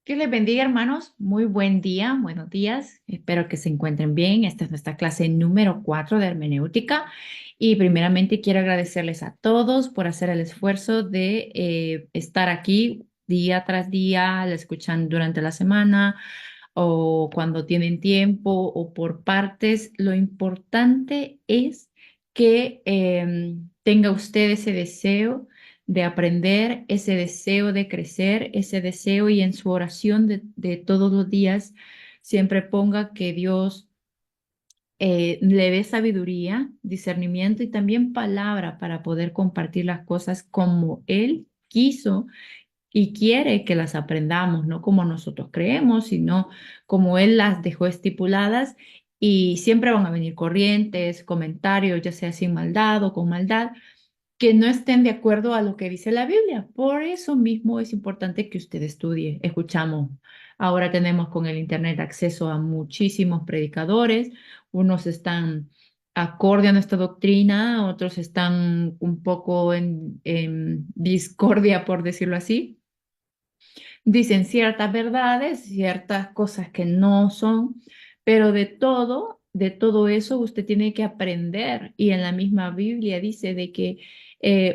Que les bendiga, hermanos. Muy buen día, buenos días. Espero que se encuentren bien. Esta es nuestra clase número 4 de hermenéutica. Y primeramente quiero agradecerles a todos por hacer el esfuerzo de estar aquí día tras día, la escuchan durante la semana o cuando tienen tiempo o por partes. Lo importante es que tenga usted ese deseo de aprender, ese deseo de crecer, ese deseo y en su oración de todos los días siempre ponga que Dios le dé sabiduría, discernimiento y también palabra para poder compartir las cosas como Él quiso y quiere que las aprendamos, no como nosotros creemos, sino como Él las dejó estipuladas. Y siempre van a venir corrientes, comentarios, ya sea sin maldad o con maldad, que no estén de acuerdo a lo que dice la Biblia. Por eso mismo es importante que usted estudie. Escuchamos, ahora tenemos con el Internet acceso a muchísimos predicadores. Unos están acorde a nuestra doctrina, otros están un poco en discordia, por decirlo así. Dicen ciertas verdades, ciertas cosas que no son, pero de todo eso usted tiene que aprender. Y en la misma Biblia dice de que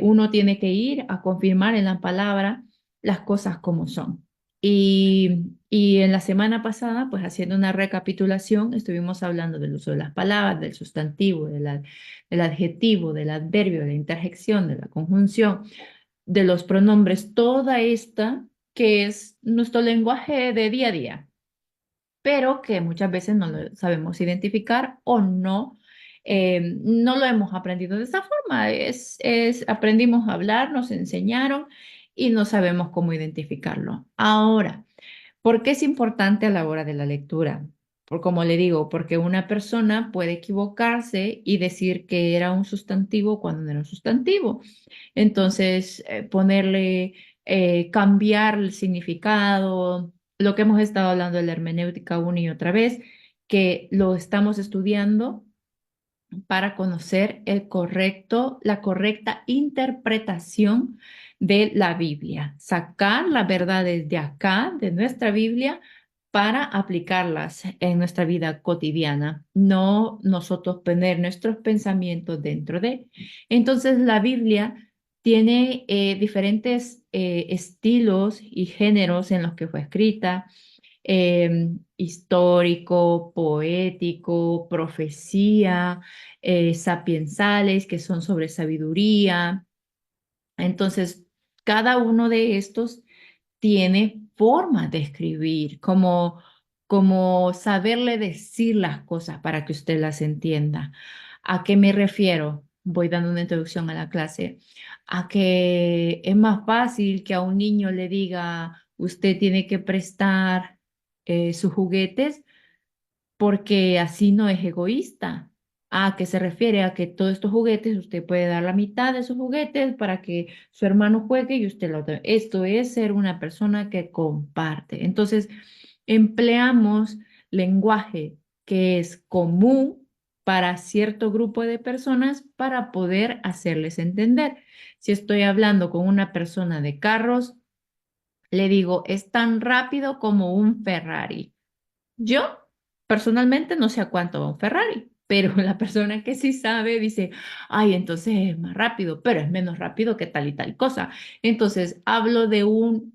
uno tiene que ir a confirmar en la palabra las cosas como son. Y en la semana pasada, pues haciendo una recapitulación, estuvimos hablando del uso de las palabras, del sustantivo, del adjetivo, del adverbio, de la interjección, de la conjunción, de los pronombres, toda esta que es nuestro lenguaje de día a día, pero que muchas veces no lo sabemos identificar o no lo hemos aprendido de esa forma. Aprendimos a hablar, nos enseñaron y no sabemos cómo identificarlo. Ahora, ¿por qué es importante a la hora de la lectura? Por como le digo, porque una persona puede equivocarse y decir que era un sustantivo cuando no era un sustantivo. Entonces, cambiar el significado, lo que hemos estado hablando de la hermenéutica una y otra vez, que lo estamos estudiando para conocer la correcta interpretación de la Biblia, sacar las verdades de acá, de nuestra Biblia, para aplicarlas en nuestra vida cotidiana, no nosotros poner nuestros pensamientos dentro de. Entonces, la Biblia tiene diferentes estilos y géneros en los que fue escrita, histórico, poético, profecía, sapiensales, que son sobre sabiduría. Entonces, cada uno de estos tiene forma de escribir, como saberle decir las cosas para que usted las entienda. ¿A qué me refiero? Voy dando una introducción a la clase. A que es más fácil que a un niño le diga, usted tiene que prestar sus juguetes porque así no es egoísta. ¿A qué se refiere? A que todos estos juguetes, usted puede dar la mitad de sus juguetes para que su hermano juegue y usted la otra. Esto es ser una persona que comparte. Entonces, empleamos lenguaje que es común para cierto grupo de personas para poder hacerles entender. Si estoy hablando con una persona de carros, le digo, es tan rápido como un Ferrari. Yo personalmente no sé a cuánto va un Ferrari, pero la persona que sí sabe dice, ay, entonces es más rápido, pero es menos rápido que tal y tal cosa. Entonces hablo de un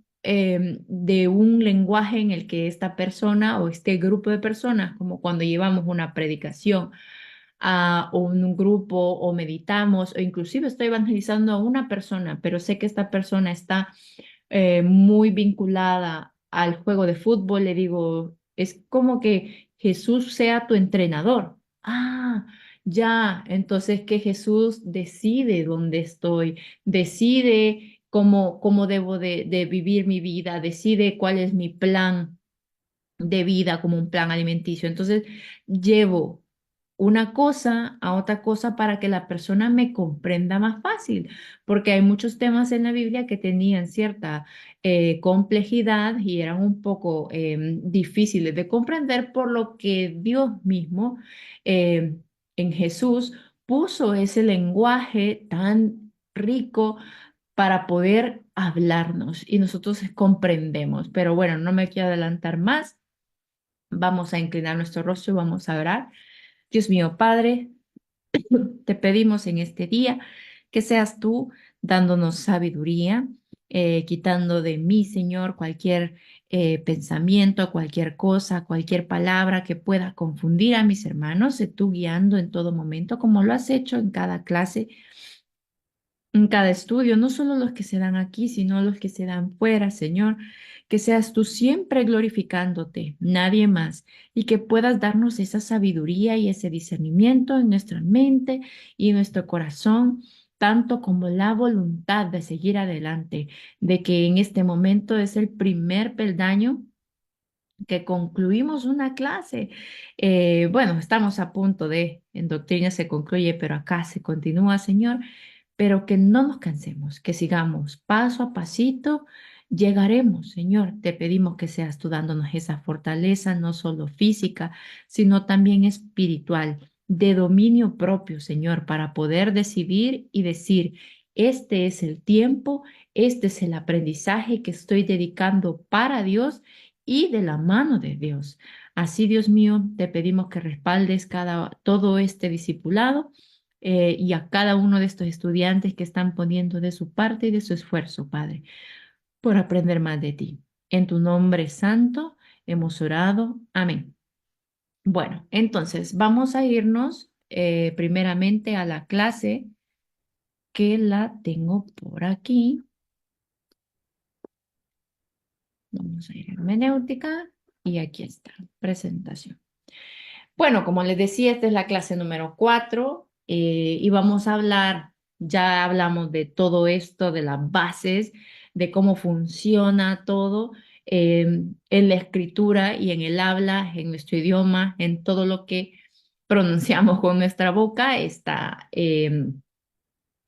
lenguaje en el que esta persona o este grupo de personas, como cuando llevamos una predicación o un grupo o meditamos o inclusive estoy evangelizando a una persona, pero sé que esta persona está muy vinculada al juego de fútbol, le digo, es como que Jesús sea tu entrenador. Ah, ya, entonces que Jesús decide dónde estoy, decide cómo debo de vivir mi vida, decide cuál es mi plan de vida como un plan alimenticio. Entonces, llevo una cosa a otra cosa para que la persona me comprenda más fácil, porque hay muchos temas en la Biblia que tenían cierta complejidad y eran un poco difíciles de comprender, por lo que Dios mismo eh, en Jesús puso ese lenguaje tan rico, para poder hablarnos y nosotros comprendemos. Pero bueno, no me quiero adelantar más. Vamos a inclinar nuestro rostro y vamos a orar. Dios mío, Padre, te pedimos en este día que seas tú dándonos sabiduría, quitando de mí, Señor, cualquier pensamiento, cualquier cosa, cualquier palabra que pueda confundir a mis hermanos. Sé tú guiando en todo momento, como lo has hecho en cada clase, en cada estudio, no solo los que se dan aquí, sino los que se dan fuera, Señor, que seas tú siempre glorificándote, nadie más, y que puedas darnos esa sabiduría y ese discernimiento en nuestra mente y en nuestro corazón, tanto como la voluntad de seguir adelante, de que en este momento es el primer peldaño que concluimos una clase. Bueno, estamos a punto de, en doctrina se concluye, pero acá se continúa, Señor, pero que no nos cansemos, que sigamos paso a pasito, llegaremos, Señor. Te pedimos que seas tú dándonos esa fortaleza, no solo física, sino también espiritual, de dominio propio, Señor, para poder decidir y decir, este es el tiempo, este es el aprendizaje que estoy dedicando para Dios y de la mano de Dios. Así, Dios mío, te pedimos que respaldes todo este discipulado y a cada uno de estos estudiantes que están poniendo de su parte y de su esfuerzo, Padre, por aprender más de ti. En tu nombre santo hemos orado. Amén. Bueno, entonces vamos a irnos primeramente a la clase que la tengo por aquí. Vamos a ir a hermenéutica y aquí está, presentación. Bueno, como les decía, esta es la clase número 4 y vamos a hablar, ya hablamos de todo esto, de las bases, de cómo funciona todo en la escritura y en el habla, en nuestro idioma, en todo lo que pronunciamos con nuestra boca, está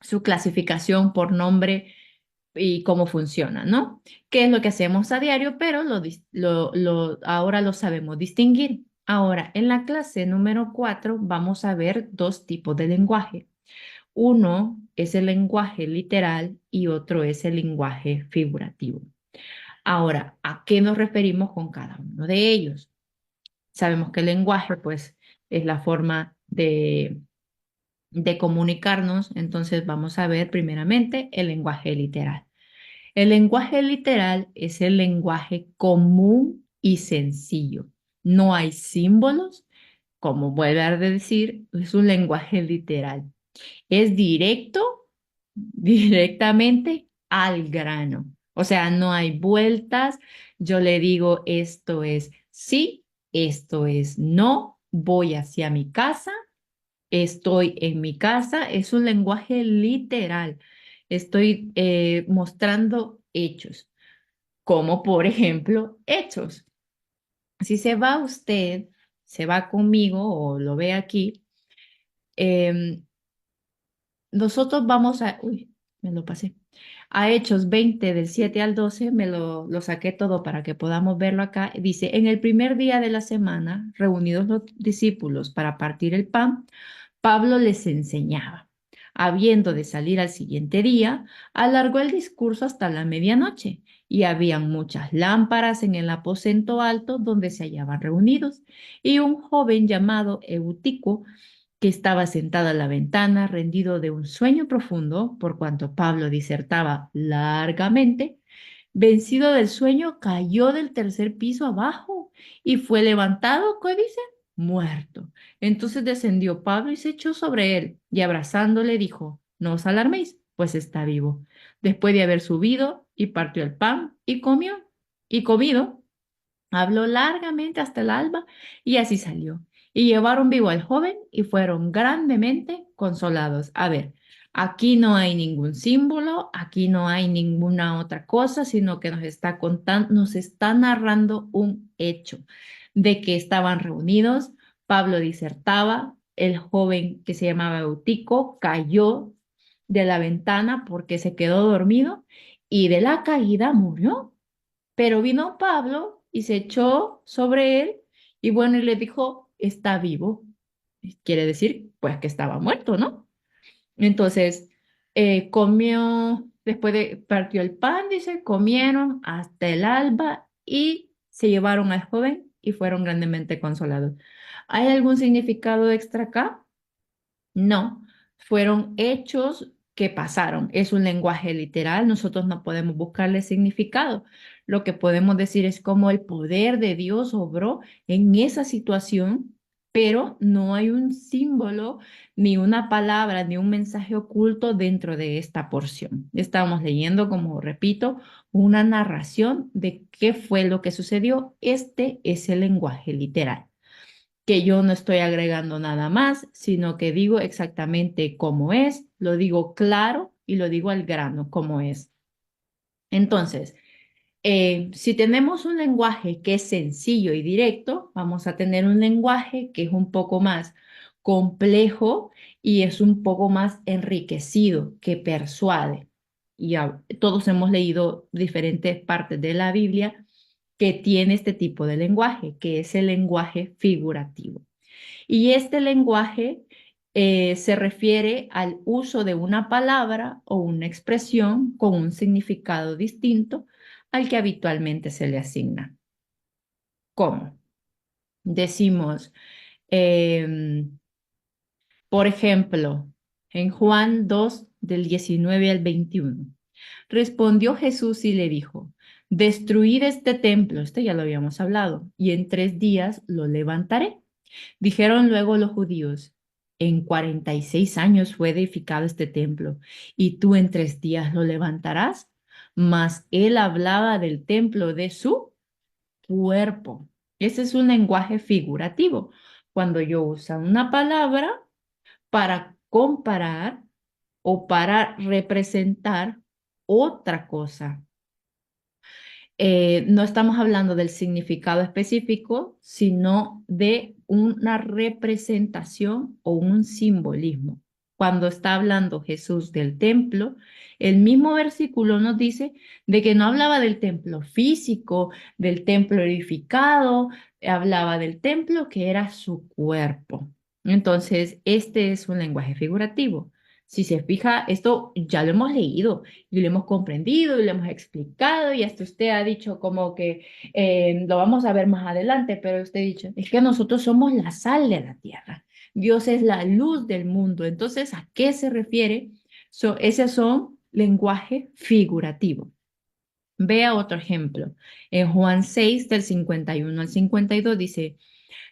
su clasificación por nombre y cómo funciona, ¿no? ¿Qué es lo que hacemos a diario? Pero ahora lo sabemos distinguir. Ahora, en la clase número 4 vamos a ver dos tipos de lenguaje. Uno es el lenguaje literal y otro es el lenguaje figurativo. Ahora, ¿a qué nos referimos con cada uno de ellos? Sabemos que el lenguaje, pues, es la forma de comunicarnos, entonces vamos a ver primeramente el lenguaje literal. El lenguaje literal es el lenguaje común y sencillo. No hay símbolos, como vuelve a decir, es un lenguaje literal. Es directo, directamente al grano. O sea, no hay vueltas. Yo le digo, esto es sí, esto es no, voy hacia mi casa, estoy en mi casa. Es un lenguaje literal. Estoy mostrando hechos como por ejemplo hechos. Si se va usted, se va conmigo o lo ve aquí, em, nosotros vamos a, uy, me lo pasé, a Hechos 20 del 7 al 12, lo saqué todo para que podamos verlo acá. Dice, en el primer día de la semana, reunidos los discípulos para partir el pan, Pablo les enseñaba. Habiendo de salir al siguiente día, alargó el discurso hasta la medianoche, y habían muchas lámparas en el aposento alto donde se hallaban reunidos, y un joven llamado Eutico, que estaba sentado a la ventana, rendido de un sueño profundo, por cuanto Pablo disertaba largamente, vencido del sueño, cayó del tercer piso abajo y fue levantado, ¿qué dice? Muerto. Entonces descendió Pablo y se echó sobre él y abrazándole dijo, no os alarméis, pues está vivo. Después de haber subido y partió el pan y comió y comido, habló largamente hasta el alba y así salió. Y llevaron vivo al joven y fueron grandemente consolados. A ver, aquí no hay ningún símbolo, aquí no hay ninguna otra cosa, sino que nos está contando, nos está narrando un hecho de que estaban reunidos. Pablo disertaba, el joven que se llamaba Eutico cayó de la ventana porque se quedó dormido y de la caída murió. Pero vino Pablo y se echó sobre él y bueno, y le dijo, está vivo. Quiere decir, pues que estaba muerto, ¿no? Entonces, comió, Después de partió el pan, dice, comieron hasta el alba y se llevaron al joven y fueron grandemente consolados. ¿Hay algún significado extra acá? No, fueron hechos que pasaron. Es un lenguaje literal, nosotros no podemos buscarle significado. Lo que podemos decir es cómo el poder de Dios obró en esa situación, pero no hay un símbolo, ni una palabra, ni un mensaje oculto dentro de esta porción. Estamos leyendo, como repito, una narración de qué fue lo que sucedió. Este es el lenguaje literal, que yo no estoy agregando nada más, sino que digo exactamente cómo es, lo digo claro y lo digo al grano, cómo es. Entonces, si tenemos un lenguaje que es sencillo y directo, vamos a tener un lenguaje que es un poco más complejo y es un poco más enriquecido, que persuade. Y todos hemos leído diferentes partes de la Biblia que tiene este tipo de lenguaje, que es el lenguaje figurativo. Y este lenguaje se refiere al uso de una palabra o una expresión con un significado distinto al que habitualmente se le asigna. ¿Cómo? Decimos, em, por ejemplo, en Juan 2, del 19 al 21, respondió Jesús y le dijo, destruid este templo, este ya lo habíamos hablado, y en 3 días lo levantaré. Dijeron luego los judíos, en 46 años fue edificado este templo, y tú en 3 días lo levantarás. Mas él hablaba del templo de su cuerpo. Ese es un lenguaje figurativo. Cuando yo uso una palabra para comparar o para representar otra cosa. No estamos hablando del significado específico, sino de una representación o un simbolismo. Cuando está hablando Jesús del templo, el mismo versículo nos dice de que no hablaba del templo físico, del templo edificado, hablaba del templo que era su cuerpo. Entonces, este es un lenguaje figurativo. Si se fija, esto ya lo hemos leído y lo hemos comprendido y lo hemos explicado y hasta usted ha dicho como que lo vamos a ver más adelante, pero usted ha dicho, es que nosotros somos la sal de la tierra, Dios es la luz del mundo. Entonces, ¿a qué se refiere? Esos son lenguaje figurativo. Vea otro ejemplo. En Juan 6, del 51 al 52 dice,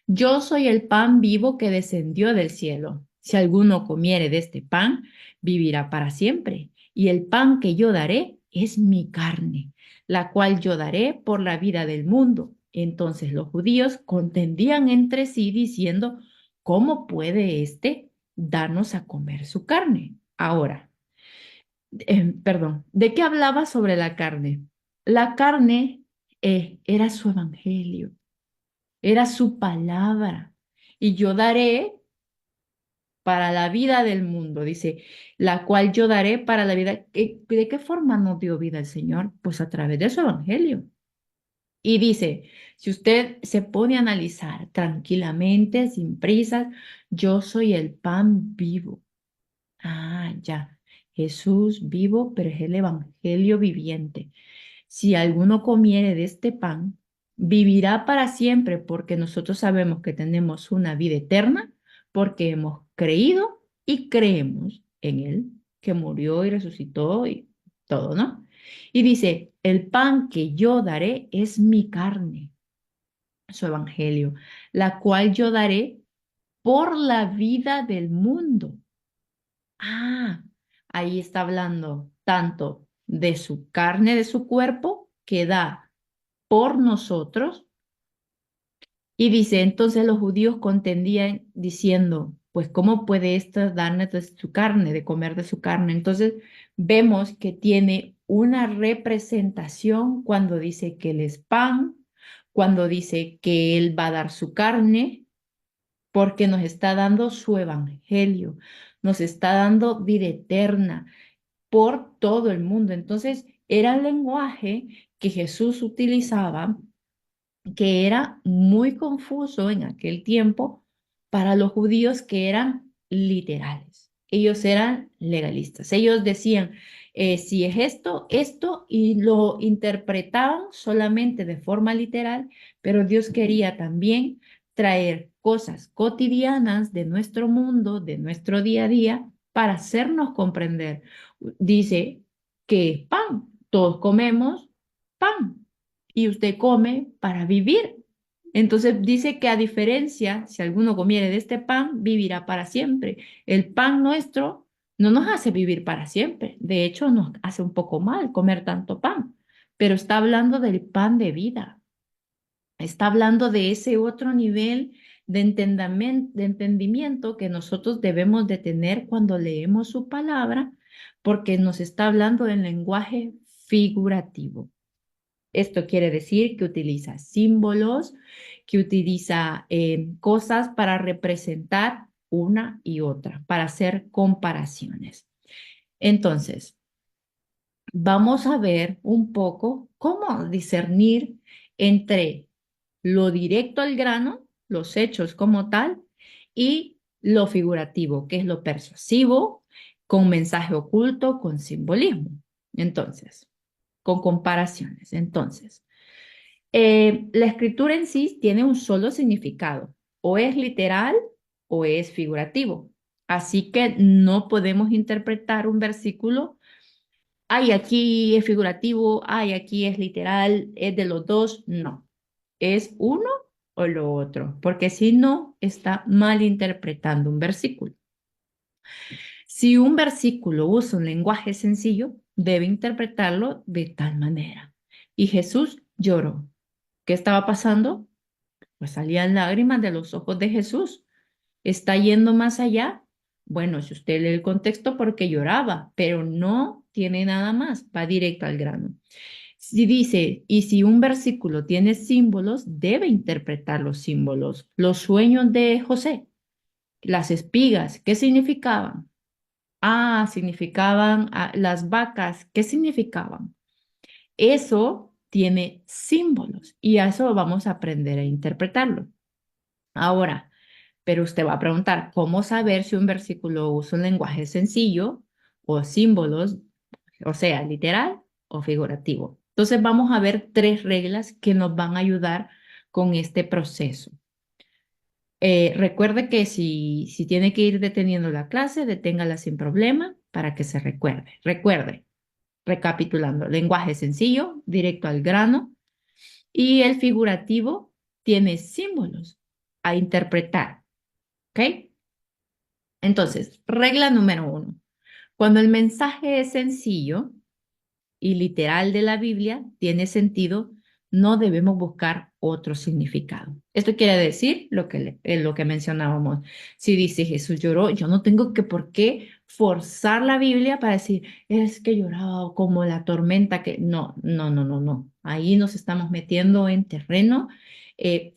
yo soy el pan vivo que descendió del cielo. Si alguno comiere de este pan, vivirá para siempre. Y el pan que yo daré es mi carne, la cual yo daré por la vida del mundo. Entonces los judíos contendían entre sí diciendo, ¿cómo puede éste darnos a comer su carne? Ahora, perdón, ¿de qué hablaba sobre la carne? La carne era su evangelio, era su palabra. Y yo daré para la vida del mundo, dice, la cual yo daré para la vida. ¿De qué forma nos dio vida el Señor? Pues a través de su evangelio. Y dice, si usted se pone a analizar tranquilamente, sin prisas, yo soy el pan vivo. Ah, ya. Jesús vivo, pero es el evangelio viviente. Si alguno comiere de este pan, vivirá para siempre, porque nosotros sabemos que tenemos una vida eterna, porque hemos creído y creemos en Él, que murió y resucitó y todo, ¿no? Y dice, el pan que yo daré es mi carne, su evangelio, la cual yo daré por la vida del mundo. Ah, ahí está hablando tanto de su carne, de su cuerpo, que da por nosotros. Y dice, entonces los judíos contendían diciendo, pues ¿cómo puede ésta darnos de su carne, de comer de su carne? Entonces vemos que tiene una representación cuando dice que él es pan, cuando dice que él va a dar su carne, porque nos está dando su evangelio, nos está dando vida eterna por todo el mundo. Entonces era el lenguaje que Jesús utilizaba, que era muy confuso en aquel tiempo para los judíos, que eran literales. Ellos eran legalistas. Ellos decían, si es esto, esto, y lo interpretaban solamente de forma literal, pero Dios quería también traer cosas cotidianas de nuestro mundo, de nuestro día a día, para hacernos comprender. Dice que es pan, todos comemos pan y usted come para vivir. Entonces dice que a diferencia, si alguno comiere de este pan, vivirá para siempre. El pan nuestro no nos hace vivir para siempre. De hecho, nos hace un poco mal comer tanto pan, pero está hablando del pan de vida. Está hablando de ese otro nivel de entendimiento que nosotros debemos de tener cuando leemos su palabra, porque nos está hablando del lenguaje figurativo. Esto quiere decir que utiliza símbolos, que utiliza cosas para representar una y otra, para hacer comparaciones. Entonces, vamos a ver un poco cómo discernir entre lo directo al grano, los hechos como tal, y lo figurativo, que es lo persuasivo, con mensaje oculto, con simbolismo. Entonces, con comparaciones. Entonces, la escritura en sí tiene un solo significado, o es literal o es figurativo. Así que no podemos interpretar un versículo, ay, aquí es figurativo, ay, aquí es literal, es de los dos. No, es uno o lo otro, porque si no, está mal interpretando un versículo. Si un versículo usa un lenguaje sencillo, debe interpretarlo de tal manera. Y Jesús lloró. ¿Qué estaba pasando? Pues salían lágrimas de los ojos de Jesús. ¿Está yendo más allá? Bueno, si usted lee el contexto, porque lloraba, pero no tiene nada más, va directo al grano. Si dice, y si un versículo tiene símbolos, debe interpretar los símbolos. Los sueños de José, las espigas, ¿qué significaban? Ah, significaban las vacas, ¿qué significaban? Eso tiene símbolos y a eso vamos a aprender a interpretarlo. Ahora, pero usted va a preguntar, ¿cómo saber si un versículo usa un lenguaje sencillo o símbolos, o sea, literal o figurativo? Entonces vamos a ver tres reglas que nos van a ayudar con este proceso. Recuerde que si tiene que ir deteniendo la clase, deténgala sin problema para que se recuerde. Recuerde, recapitulando, lenguaje sencillo, directo al grano, y el figurativo tiene símbolos a interpretar, ¿ok? Entonces, regla número uno. Cuando el mensaje es sencillo y literal de la Biblia, tiene sentido, no debemos buscar otro significado. Esto quiere decir lo que mencionábamos. Si dice Jesús lloró, yo no tengo que por qué forzar la Biblia para decir, es que lloraba como la tormenta que... No, no, no, no, no. Ahí nos estamos metiendo en terreno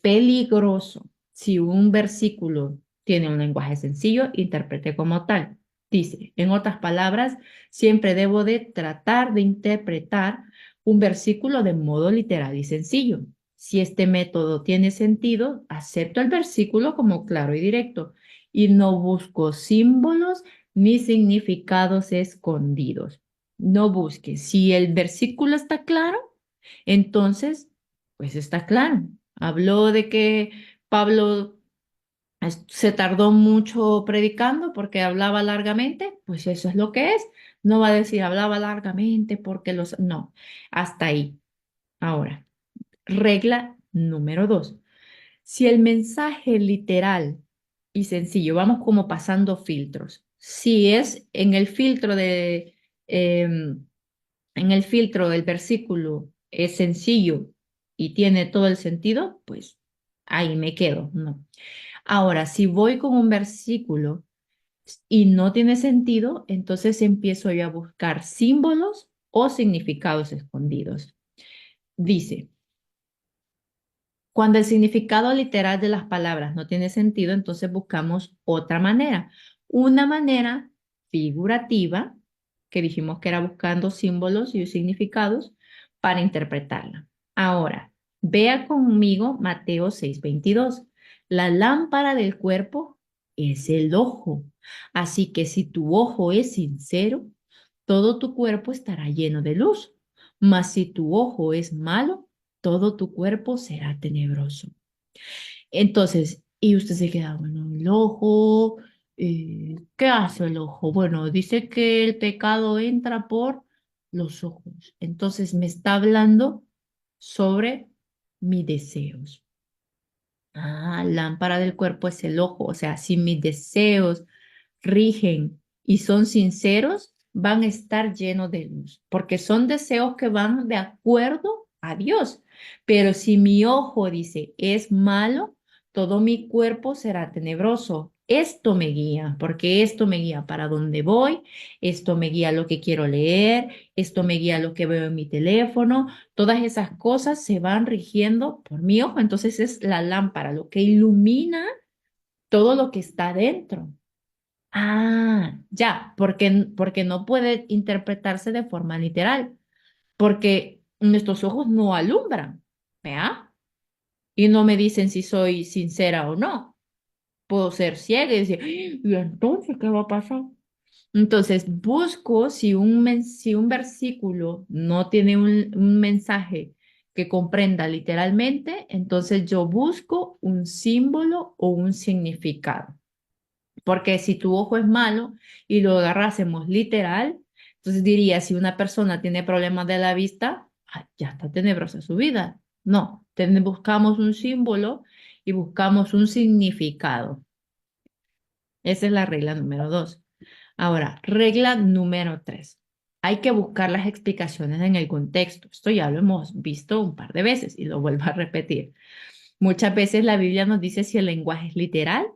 peligroso. Si un versículo tiene un lenguaje sencillo, interprete como tal. Dice, en otras palabras, siempre debo de tratar de interpretar un versículo de modo literal y sencillo. Si este método tiene sentido, acepto el versículo como claro y directo y no busco símbolos ni significados escondidos. No busque. Si el versículo está claro, entonces, pues está claro. Habló de que Pablo se tardó mucho predicando porque hablaba largamente, pues eso es lo que es. No va a decir hablaba largamente porque los... No, hasta ahí. Ahora, regla número dos. Si el mensaje literal y sencillo, vamos como pasando filtros. Si es en el filtro en el filtro del versículo es sencillo y tiene todo el sentido, pues ahí me quedo, ¿no? Ahora, si voy con un versículo y no tiene sentido, entonces empiezo yo a buscar símbolos o significados escondidos. Dice, cuando el significado literal de las palabras no tiene sentido, entonces buscamos otra manera. Una manera figurativa, que dijimos que era buscando símbolos y significados para interpretarla. Ahora, vea conmigo Mateo 6:22. La lámpara del cuerpo es el ojo. Así que si tu ojo es sincero, todo tu cuerpo estará lleno de luz. Mas si tu ojo es malo, todo tu cuerpo será tenebroso. Entonces, y usted se queda, bueno, el ojo, ¿qué hace el ojo? Bueno, dice que el pecado entra por los ojos. Entonces me está hablando sobre mis deseos. Ah, lámpara del cuerpo es el ojo. O sea, si mis deseos rigen y son sinceros, van a estar llenos de luz, porque son deseos que van de acuerdo a Dios. Pero si mi ojo dice es malo, todo mi cuerpo será tenebroso. Esto me guía, porque esto me guía para dónde voy, esto me guía lo que quiero leer, esto me guía lo que veo en mi teléfono. Todas esas cosas se van rigiendo por mi ojo. Entonces es la lámpara, lo que ilumina todo lo que está dentro. Ah, ya, porque no puede interpretarse de forma literal, porque nuestros ojos no alumbran, ¿vea? Y no me dicen si soy sincera o no. Puedo ser ciega y decir, "Ay, ¿y entonces qué va a pasar?" Entonces, busco si un versículo no tiene un mensaje que comprenda literalmente, entonces yo busco un símbolo o un significado. Porque si tu ojo es malo y lo agarrásemos literal, entonces diría, si una persona tiene problemas de la vista, "Ay, ya está tenebrosa su vida." No, buscamos un símbolo y buscamos un significado. Esa es la regla número 2. Ahora, regla número 3. Hay que buscar las explicaciones en el contexto. Esto ya lo hemos visto un par de veces y lo vuelvo a repetir. Muchas veces la Biblia nos dice si el lenguaje es literal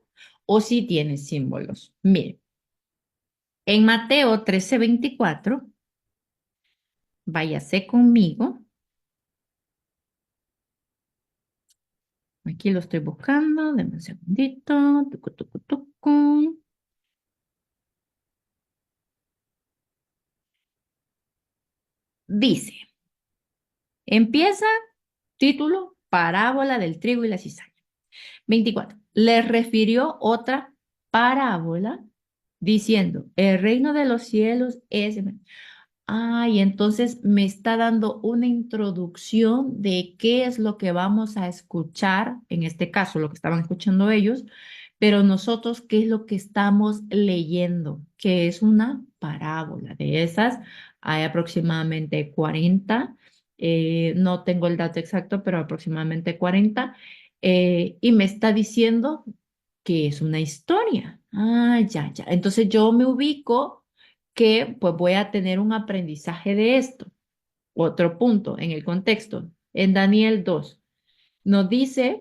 o si tiene símbolos. Mire, en Mateo 13:24, váyase conmigo. Aquí lo estoy buscando. Deme un segundito. Tucu, tucu, tucu. Dice, empieza título, parábola del trigo y la cizaña. 24. Le refirió otra parábola diciendo, el reino de los cielos es... Ah, y entonces me está dando una introducción de qué es lo que vamos a escuchar, en este caso lo que estaban escuchando ellos, pero nosotros qué es lo que estamos leyendo, que es una parábola. De esas hay aproximadamente 40, no tengo el dato exacto, pero aproximadamente 40, y me está diciendo que es una historia. Ah, ya, ya. Entonces yo me ubico que pues voy a tener un aprendizaje de esto. Otro punto en el contexto. En Daniel 2 nos dice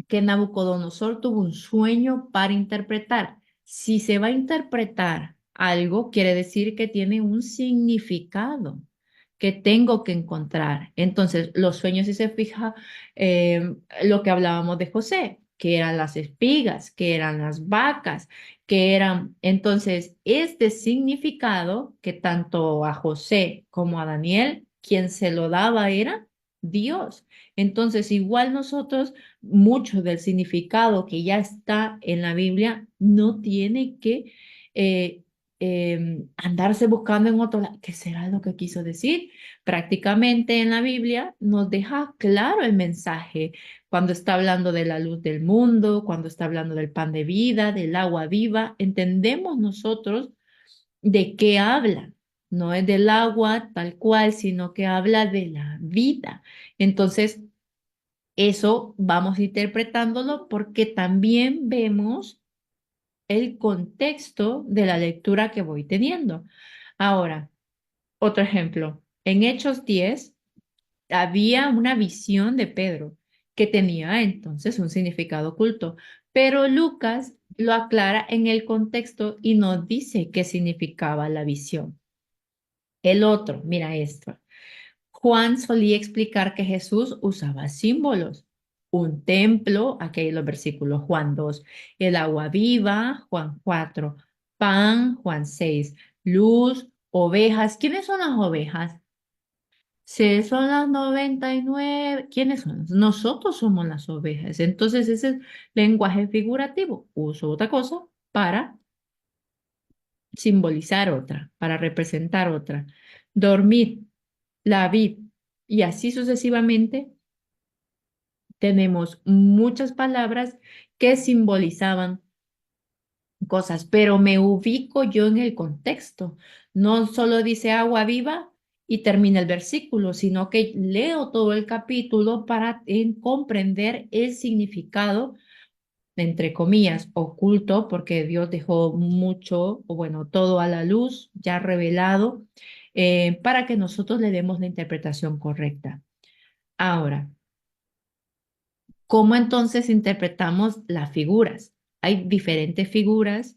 que Nabucodonosor tuvo un sueño para interpretar. Si se va a interpretar algo, quiere decir que tiene un significado que tengo que encontrar. Entonces, los sueños, si se fija, lo que hablábamos de José, que eran las espigas, que eran las vacas, que eran... Entonces, este significado que tanto a José como a Daniel, quien se lo daba era Dios. Entonces, igual nosotros mucho del significado que ya está en la Biblia no tiene que andarse buscando en otro lado. ¿Qué será lo que quiso decir? Prácticamente en la Biblia nos deja claro el mensaje cuando está hablando de la luz del mundo, cuando está hablando del pan de vida, del agua viva. Entendemos nosotros de qué habla. No es del agua tal cual, sino que habla de la vida. Entonces, eso vamos interpretándolo porque también vemos el contexto de la lectura que voy teniendo. Ahora, otro ejemplo. En Hechos 10 había una visión de Pedro que tenía entonces un significado oculto, pero Lucas lo aclara en el contexto y nos dice qué significaba la visión. El otro, mira esto. Juan solía explicar que Jesús usaba símbolos. Un templo, aquí hay los versículos, Juan 2, el agua viva, Juan 4, pan, Juan 6, luz, ovejas. ¿Quiénes son las ovejas? Si son las 99, ¿quiénes son? Nosotros somos las ovejas. Entonces ese es lenguaje figurativo. Uso otra cosa para simbolizar otra, para representar otra. Dormir, la vid, y así sucesivamente tenemos muchas palabras que simbolizaban cosas, pero me ubico yo en el contexto. No solo dice agua viva y termina el versículo, sino que leo todo el capítulo para comprender el significado, entre comillas, oculto, porque Dios dejó mucho, o bueno, todo a la luz, ya revelado, para que nosotros le demos la interpretación correcta. Ahora, ¿cómo entonces interpretamos las figuras? Hay diferentes figuras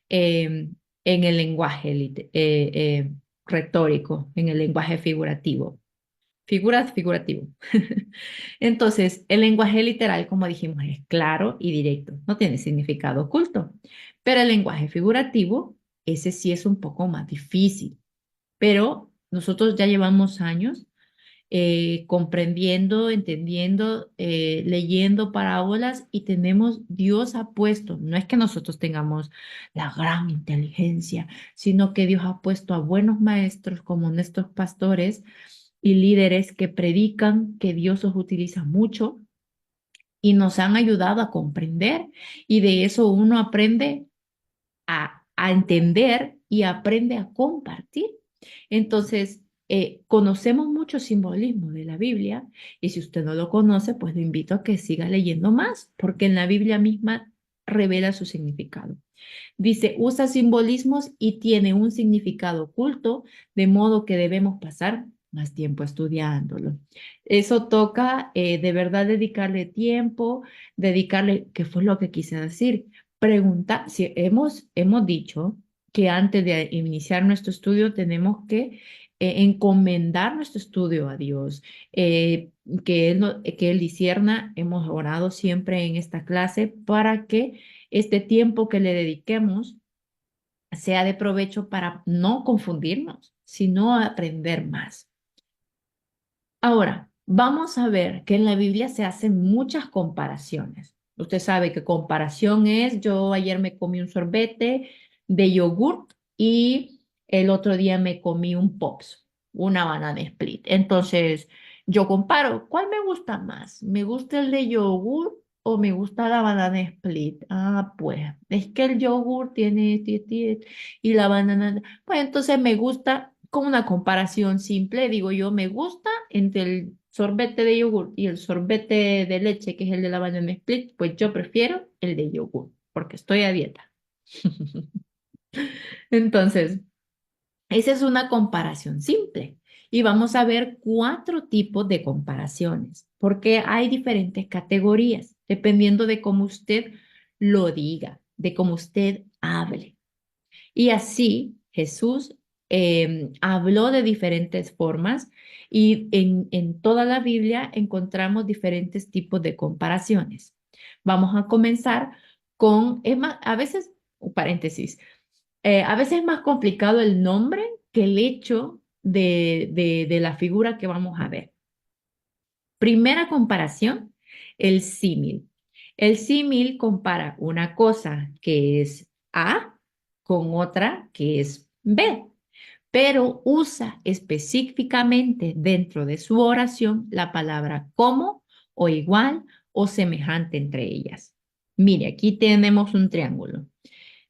en el lenguaje retórico, en el lenguaje figurativo. Figuras, figurativo. Entonces, el lenguaje literal, como dijimos, es claro y directo, no tiene significado oculto. Pero el lenguaje figurativo, ese sí es un poco más difícil. Pero nosotros ya llevamos años comprendiendo, entendiendo, leyendo parábolas y tenemos, Dios ha puesto, no es que nosotros tengamos la gran inteligencia, sino que Dios ha puesto a buenos maestros como nuestros pastores y líderes que predican, que Dios los utiliza mucho y nos han ayudado a comprender y de eso uno aprende a entender y aprende a compartir. Entonces, conocemos mucho simbolismo de la Biblia y si usted no lo conoce, pues lo invito a que siga leyendo más, porque en la Biblia misma revela su significado. Dice, usa simbolismos y tiene un significado oculto, de modo que debemos pasar más tiempo estudiándolo. Eso toca de verdad dedicarle tiempo, dedicarle, ¿qué fue lo que quise decir? Pregunta, si hemos dicho que antes de iniciar nuestro estudio tenemos que encomendar nuestro estudio a Dios, que Él discierna, hemos orado siempre en esta clase para que este tiempo que le dediquemos sea de provecho para no confundirnos, sino aprender más. Ahora, vamos a ver que en la Biblia se hacen muchas comparaciones. Usted sabe que comparación es, yo ayer me comí un sorbete de yogurt y el otro día me comí un Pops, una banana split. Entonces, yo comparo, ¿cuál me gusta más? ¿Me gusta el de yogur o me gusta la banana split? Ah, pues, es que el yogur tiene y la banana, pues entonces me gusta con una comparación simple, digo yo, me gusta entre el sorbete de yogur y el sorbete de leche, que es el de la banana split, pues yo prefiero el de yogur, porque estoy a dieta. Entonces, esa es una comparación simple. Y vamos a ver cuatro tipos de comparaciones, porque hay diferentes categorías, dependiendo de cómo usted lo diga, de cómo usted hable. Y así Jesús habló de diferentes formas y en toda la Biblia encontramos diferentes tipos de comparaciones. Vamos a comenzar con, es más, a veces, paréntesis, a veces es más complicado el nombre que el hecho de la figura que vamos a ver. Primera comparación, el símil. El símil compara una cosa que es A con otra que es B, pero usa específicamente dentro de su oración la palabra como o igual o semejante entre ellas. Mire, aquí tenemos un triángulo.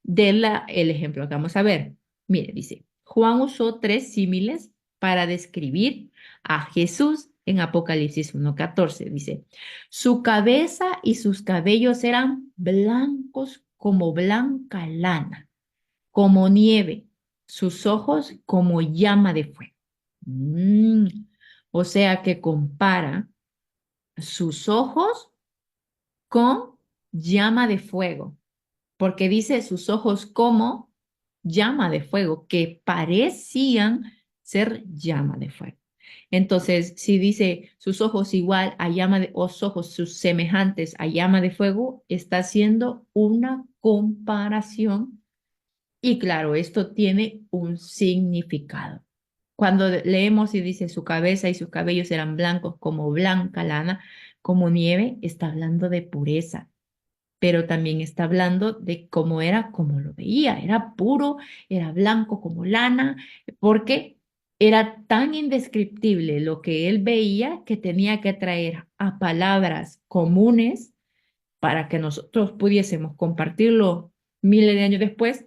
El ejemplo que vamos a ver. Mire, dice, Juan usó tres símiles para describir a Jesús en Apocalipsis 1:14. Dice, su cabeza y sus cabellos eran blancos como blanca lana, como nieve, sus ojos como llama de fuego. Mm, O sea que compara sus ojos con llama de fuego, porque dice sus ojos como llama de fuego, que parecían ser llama de fuego. Entonces, si dice sus ojos igual a llama de, o ojos sus semejantes a llama de fuego, está haciendo una comparación y claro, esto tiene un significado. Cuando leemos y dice su cabeza y sus cabellos eran blancos como blanca lana, como nieve, está hablando de pureza, pero también está hablando de cómo era, como lo veía, era puro, era blanco como lana, porque era tan indescriptible lo que él veía que tenía que traer a palabras comunes para que nosotros pudiésemos compartirlo miles de años después,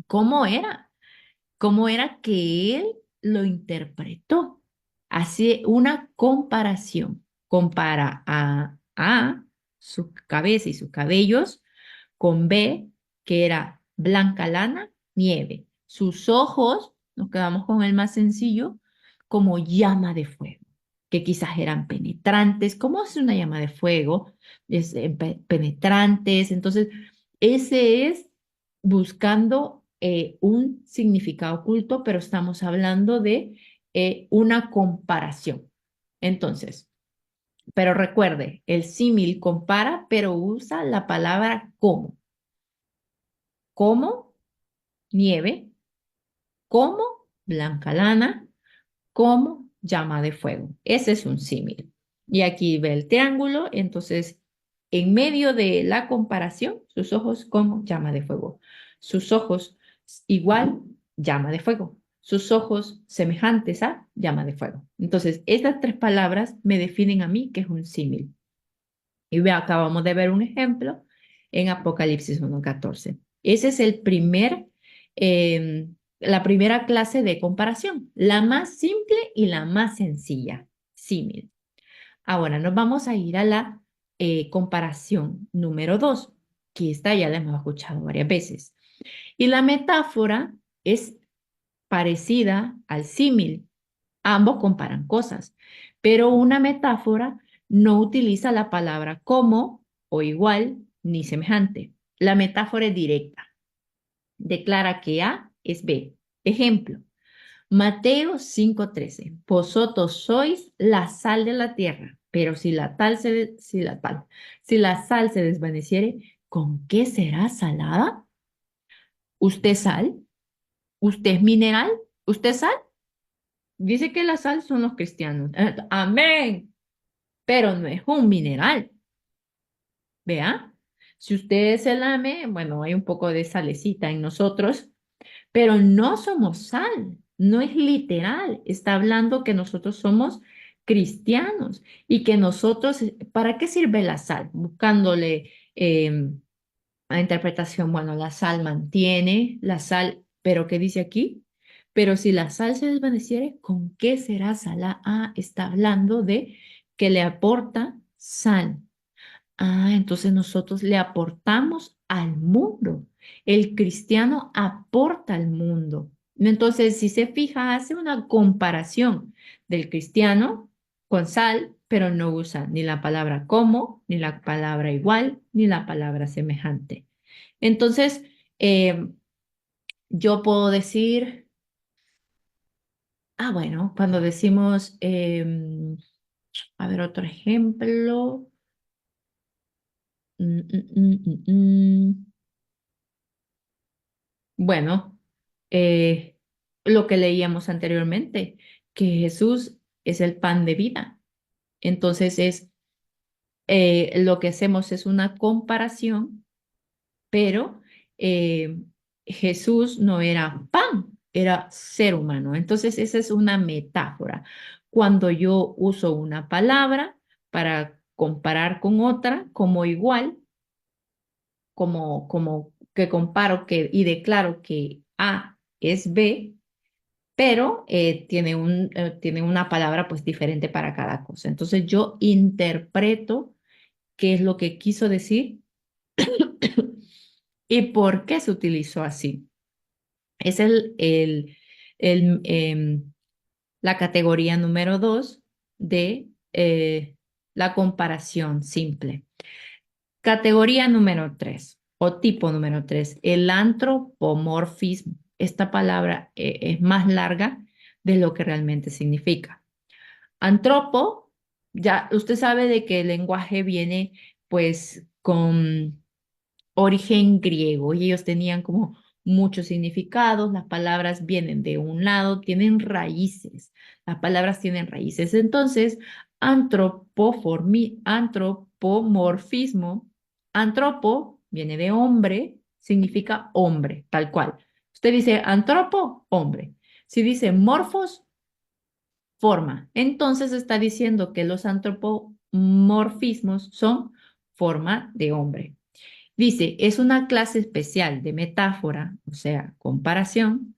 cómo era, cómo era que él lo interpretó. Hace una comparación, compara a A, su cabeza y sus cabellos, con B, que era blanca lana, nieve. Sus ojos, nos quedamos con el más sencillo, como llama de fuego, que quizás eran penetrantes. ¿Cómo es una llama de fuego? Es, penetrantes. Entonces, ese es buscando un significado oculto, pero estamos hablando de una comparación. Entonces, pero recuerde, el símil compara, pero usa la palabra como nieve, como blanca lana, como llama de fuego. Ese es un símil. Y aquí ve el triángulo, entonces en medio de la comparación, sus ojos como llama de fuego. Sus ojos igual llama de fuego. Sus ojos semejantes a llama de fuego. Entonces, estas tres palabras me definen a mí que es un símil. Y acabamos de ver un ejemplo en Apocalipsis 1:14. Ese es la primera clase de comparación, la más simple y la más sencilla, símil. Ahora nos vamos a ir a la comparación número 2, que esta ya la hemos escuchado varias veces. Y la metáfora es parecida al símil. Ambos comparan cosas, pero una metáfora no utiliza la palabra como o igual ni semejante. La metáfora es directa. Declara que A es B. Ejemplo, Mateo 5:13. Vosotros sois la sal de la tierra, pero si la sal se desvaneciere, ¿con qué será salada? ¿Usted es sal? ¿Usted es mineral? ¿Usted es sal? Dice que la sal son los cristianos. Amén. Pero no es un mineral. Vea, si usted es el AME, bueno, hay un poco de salecita en nosotros, pero no somos sal, no es literal. Está hablando que nosotros somos cristianos y que nosotros, ¿para qué sirve la sal? Buscándole a interpretación, bueno, la sal mantiene, la sal, pero ¿qué dice aquí? Pero si la sal se desvaneciere, ¿con qué será salada? Ah, está hablando de que le aporta sal. Ah, entonces nosotros le aportamos al mundo. El cristiano aporta al mundo. Entonces, si se fija, hace una comparación del cristiano con sal, pero no usa ni la palabra como, ni la palabra igual, ni la palabra semejante. Entonces, yo puedo decir, bueno, cuando decimos, a ver, otro ejemplo. Mm, mm, mm, Bueno, eh, lo que leíamos anteriormente, que Jesús es el pan de vida. Entonces lo que hacemos es una comparación, pero eh, Jesús no era pan, era ser humano. Entonces esa es una metáfora. Cuando yo uso una palabra para comparar con otra como igual, como que comparo y declaro que A es B, pero tiene una palabra pues diferente para cada cosa. Entonces yo interpreto qué es lo que quiso decir y por qué se utilizó así. Es la categoría número 2 de la comparación simple. Categoría número 3 o tipo número 3, el antropomorfismo. Esta palabra es más larga de lo que realmente significa. Antropo, ya usted sabe de que el lenguaje viene pues con origen griego y ellos tenían como muchos significados, las palabras vienen de un lado, tienen raíces, las palabras tienen raíces. Entonces, antropomorfismo Antropo viene de hombre, significa hombre, tal cual. Usted dice antropo, hombre. Si dice morfos, forma. Entonces está diciendo que los antropomorfismos son forma de hombre. Dice, es una clase especial de metáfora, o sea, comparación,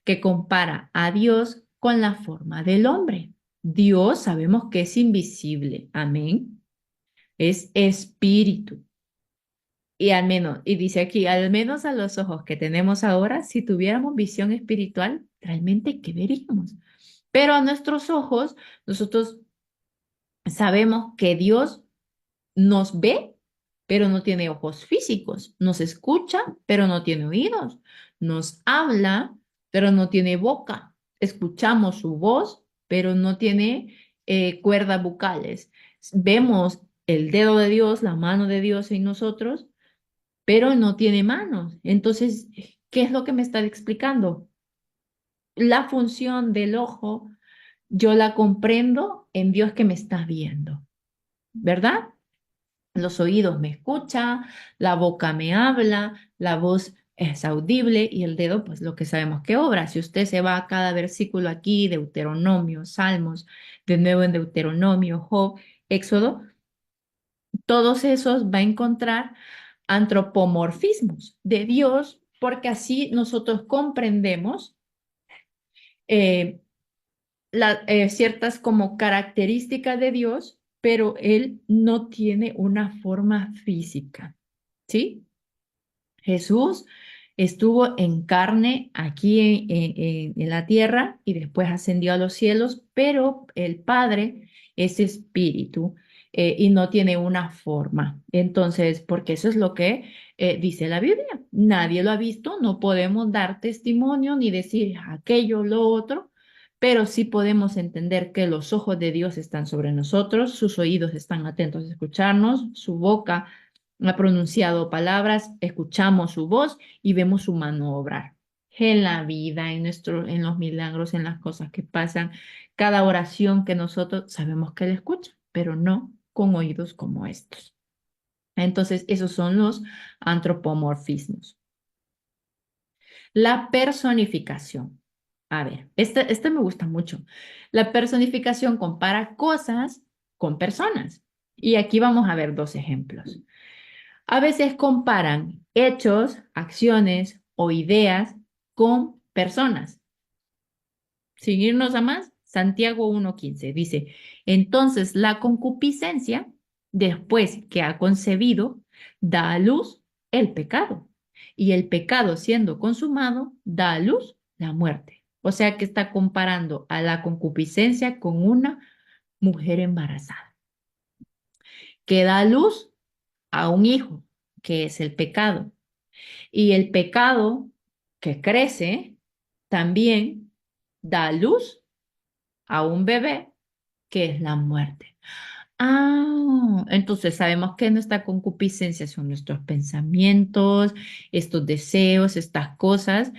que compara a Dios con la forma del hombre. Dios sabemos que es invisible, amén. Es espíritu. Y al menos, y dice aquí, al menos a los ojos que tenemos ahora, si tuviéramos visión espiritual, realmente, ¿qué veríamos? Pero a nuestros ojos, nosotros sabemos que Dios nos ve, pero no tiene ojos físicos, nos escucha, pero no tiene oídos, nos habla, pero no tiene boca, escuchamos su voz, pero no tiene cuerdas vocales. Vemos el dedo de Dios, la mano de Dios en nosotros, pero no tiene manos. Entonces, ¿qué es lo que me está explicando? La función del ojo, yo la comprendo en Dios que me está viendo, ¿verdad? Los oídos me escuchan, la boca me habla, la voz es audible y el dedo, pues lo que sabemos que obra. Si usted se va a cada versículo aquí, Deuteronomio, Salmos, de nuevo en Deuteronomio, Job, Éxodo, todos esos va a encontrar antropomorfismos de Dios, porque así nosotros comprendemos eh, ciertas como características de Dios, pero Él no tiene una forma física, ¿sí? Jesús estuvo en carne aquí en la tierra y después ascendió a los cielos, pero el Padre es espíritu y no tiene una forma. Entonces, porque eso es lo que dice la Biblia. Nadie lo ha visto, no podemos dar testimonio ni decir aquello, lo otro, pero sí podemos entender que los ojos de Dios están sobre nosotros, sus oídos están atentos a escucharnos, su boca ha pronunciado palabras, escuchamos su voz y vemos su mano obrar. En la vida, en los milagros, en las cosas que pasan, cada oración que nosotros sabemos que Él escucha, pero no con oídos como estos. Entonces, esos son los antropomorfismos. La personificación. A ver, este me gusta mucho. La personificación compara cosas con personas. Y aquí vamos a ver dos ejemplos. A veces comparan hechos, acciones o ideas con personas. Sin irnos a más, Santiago 1:15 dice, entonces la concupiscencia, después que ha concebido, da a luz el pecado. Y el pecado siendo consumado, da a luz la muerte. O sea que está comparando a la concupiscencia con una mujer embarazada, que da a luz a un hijo, que es el pecado. Y el pecado que crece también da luz a un bebé que es la muerte. Ah, entonces sabemos que nuestra concupiscencia son nuestros pensamientos, estos deseos, estas cosas,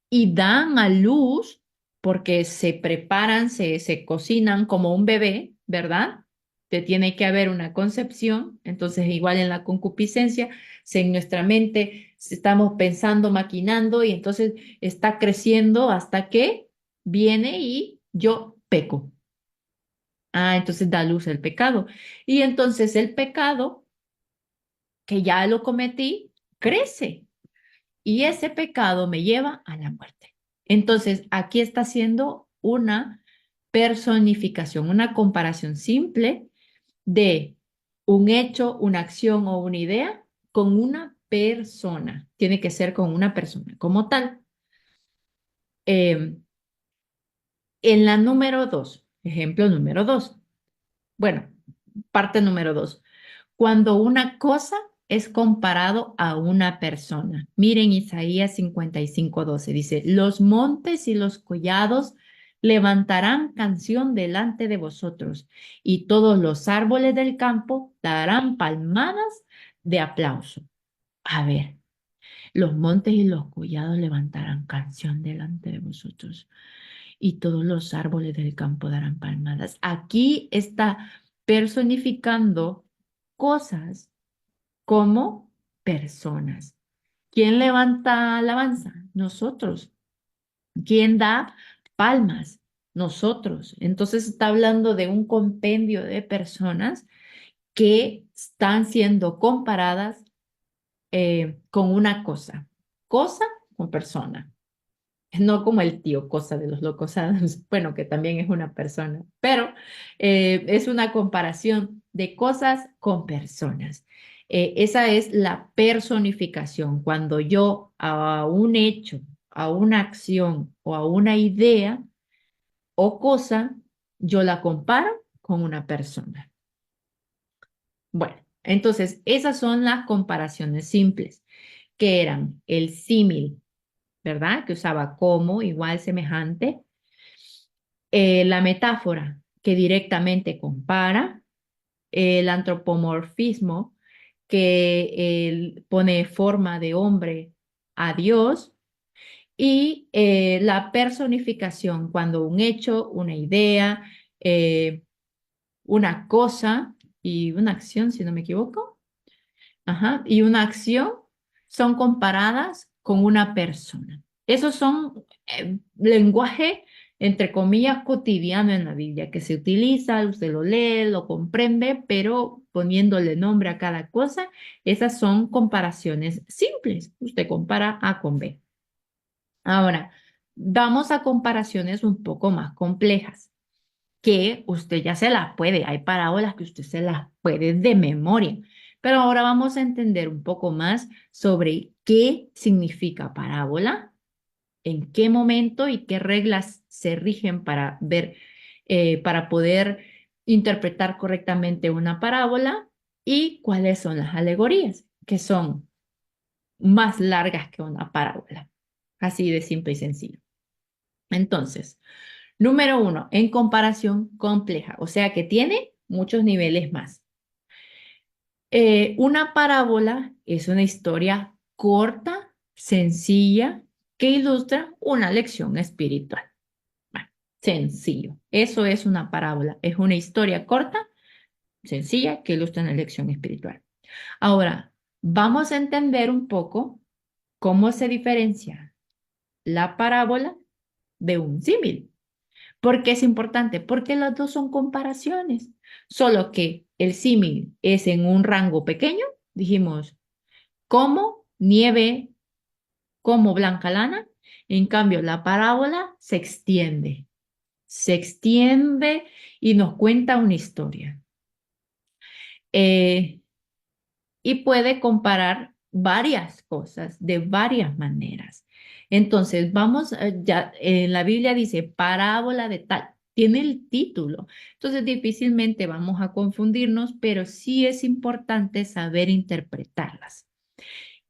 y dan a luz porque se preparan, se cocinan como un bebé, ¿verdad? Te tiene que haber una concepción, entonces igual en la concupiscencia, si en nuestra mente estamos pensando, maquinando y entonces está creciendo hasta que viene y yo peco. Ah, entonces da luz el pecado. Y entonces el pecado, que ya lo cometí, crece y ese pecado me lleva a la muerte. Entonces, aquí está haciendo una personificación, una comparación simple de un hecho, una acción o una idea con una persona. Tiene que ser con una persona como tal. Eh, en la número dos, ejemplo número dos. Bueno, parte número dos. Cuando una cosa es comparado a una persona. Miren Isaías 55:12. Dice, los montes y los collados levantarán canción delante de vosotros, y todos los árboles del campo darán palmadas de aplauso. A ver, los montes y los collados levantarán canción delante de vosotros, y todos los árboles del campo darán palmadas. Aquí está personificando cosas como personas. ¿Quién levanta alabanza? Nosotros. ¿Quién da palmas? Nosotros. Entonces está hablando de un compendio de personas que están siendo comparadas con una cosa con persona. No como el tío Cosa de los Locos Adams, bueno, que también es una persona, pero es una comparación de cosas con personas. Esa es la personificación, cuando yo a un hecho, a una acción o a una idea o cosa, yo la comparo con una persona. Bueno, entonces esas son las comparaciones simples, que eran el símil, ¿verdad? Que usaba como, igual, semejante. La metáfora, que directamente compara. El antropomorfismo, que pone forma de hombre a Dios. Y la personificación, cuando un hecho, una idea, eh, una cosa y una acción, si no me equivoco, ajá, y una acción son comparadas con una persona. Esos son lenguaje, entre comillas, cotidiano en la Biblia, que se utiliza, usted lo lee, lo comprende, pero poniéndole nombre a cada cosa, esas son comparaciones simples. Usted compara A con B. Ahora, vamos a comparaciones un poco más complejas, que usted ya se las puede, hay parábolas que usted se las puede de memoria, pero ahora vamos a entender un poco más sobre qué significa parábola, en qué momento y qué reglas se rigen para ver, para poder interpretar correctamente una parábola y cuáles son las alegorías, que son más largas que una parábola, así de simple y sencillo. Entonces, número uno, en comparación compleja, o sea que tiene muchos niveles más. Una parábola es una historia corta, sencilla, que ilustra una lección espiritual. Bueno, sencillo. Eso es una parábola. Es una historia corta, sencilla, que ilustra una lección espiritual. Ahora, vamos a entender un poco cómo se diferencia la parábola de un símil. ¿Por qué es importante? Porque las dos son comparaciones, solo que el símil es en un rango pequeño, dijimos, como nieve, como blanca lana, en cambio la parábola se extiende y nos cuenta una historia. Eh, y puede comparar varias cosas de varias maneras. Entonces, vamos, ya en la Biblia dice parábola de tal, tiene el título. Entonces, difícilmente vamos a confundirnos, pero sí es importante saber interpretarlas.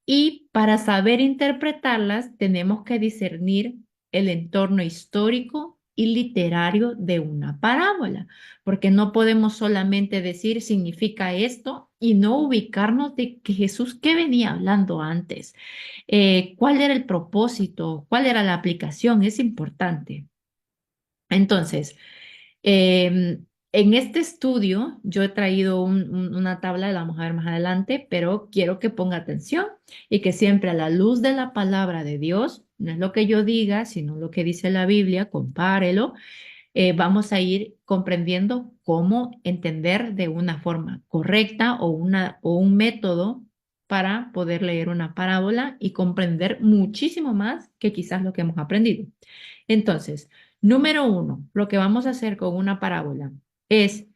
Y para saber interpretarlas, tenemos que discernir el entorno histórico y literario de una parábola, porque no podemos solamente decir significa esto y no ubicarnos de que Jesús, ¿qué venía hablando antes? ¿Cuál era el propósito? ¿Cuál era la aplicación? Es importante. Entonces, en este estudio yo he traído una tabla, la vamos a ver más adelante, pero quiero que ponga atención y que siempre a la luz de la palabra de Dios, no es lo que yo diga, sino lo que dice la Biblia, compárelo, vamos a ir comprendiendo cómo entender de una forma correcta o un método para poder leer una parábola y comprender muchísimo más que quizás lo que hemos aprendido. Entonces, número uno, lo que vamos a hacer con una parábola es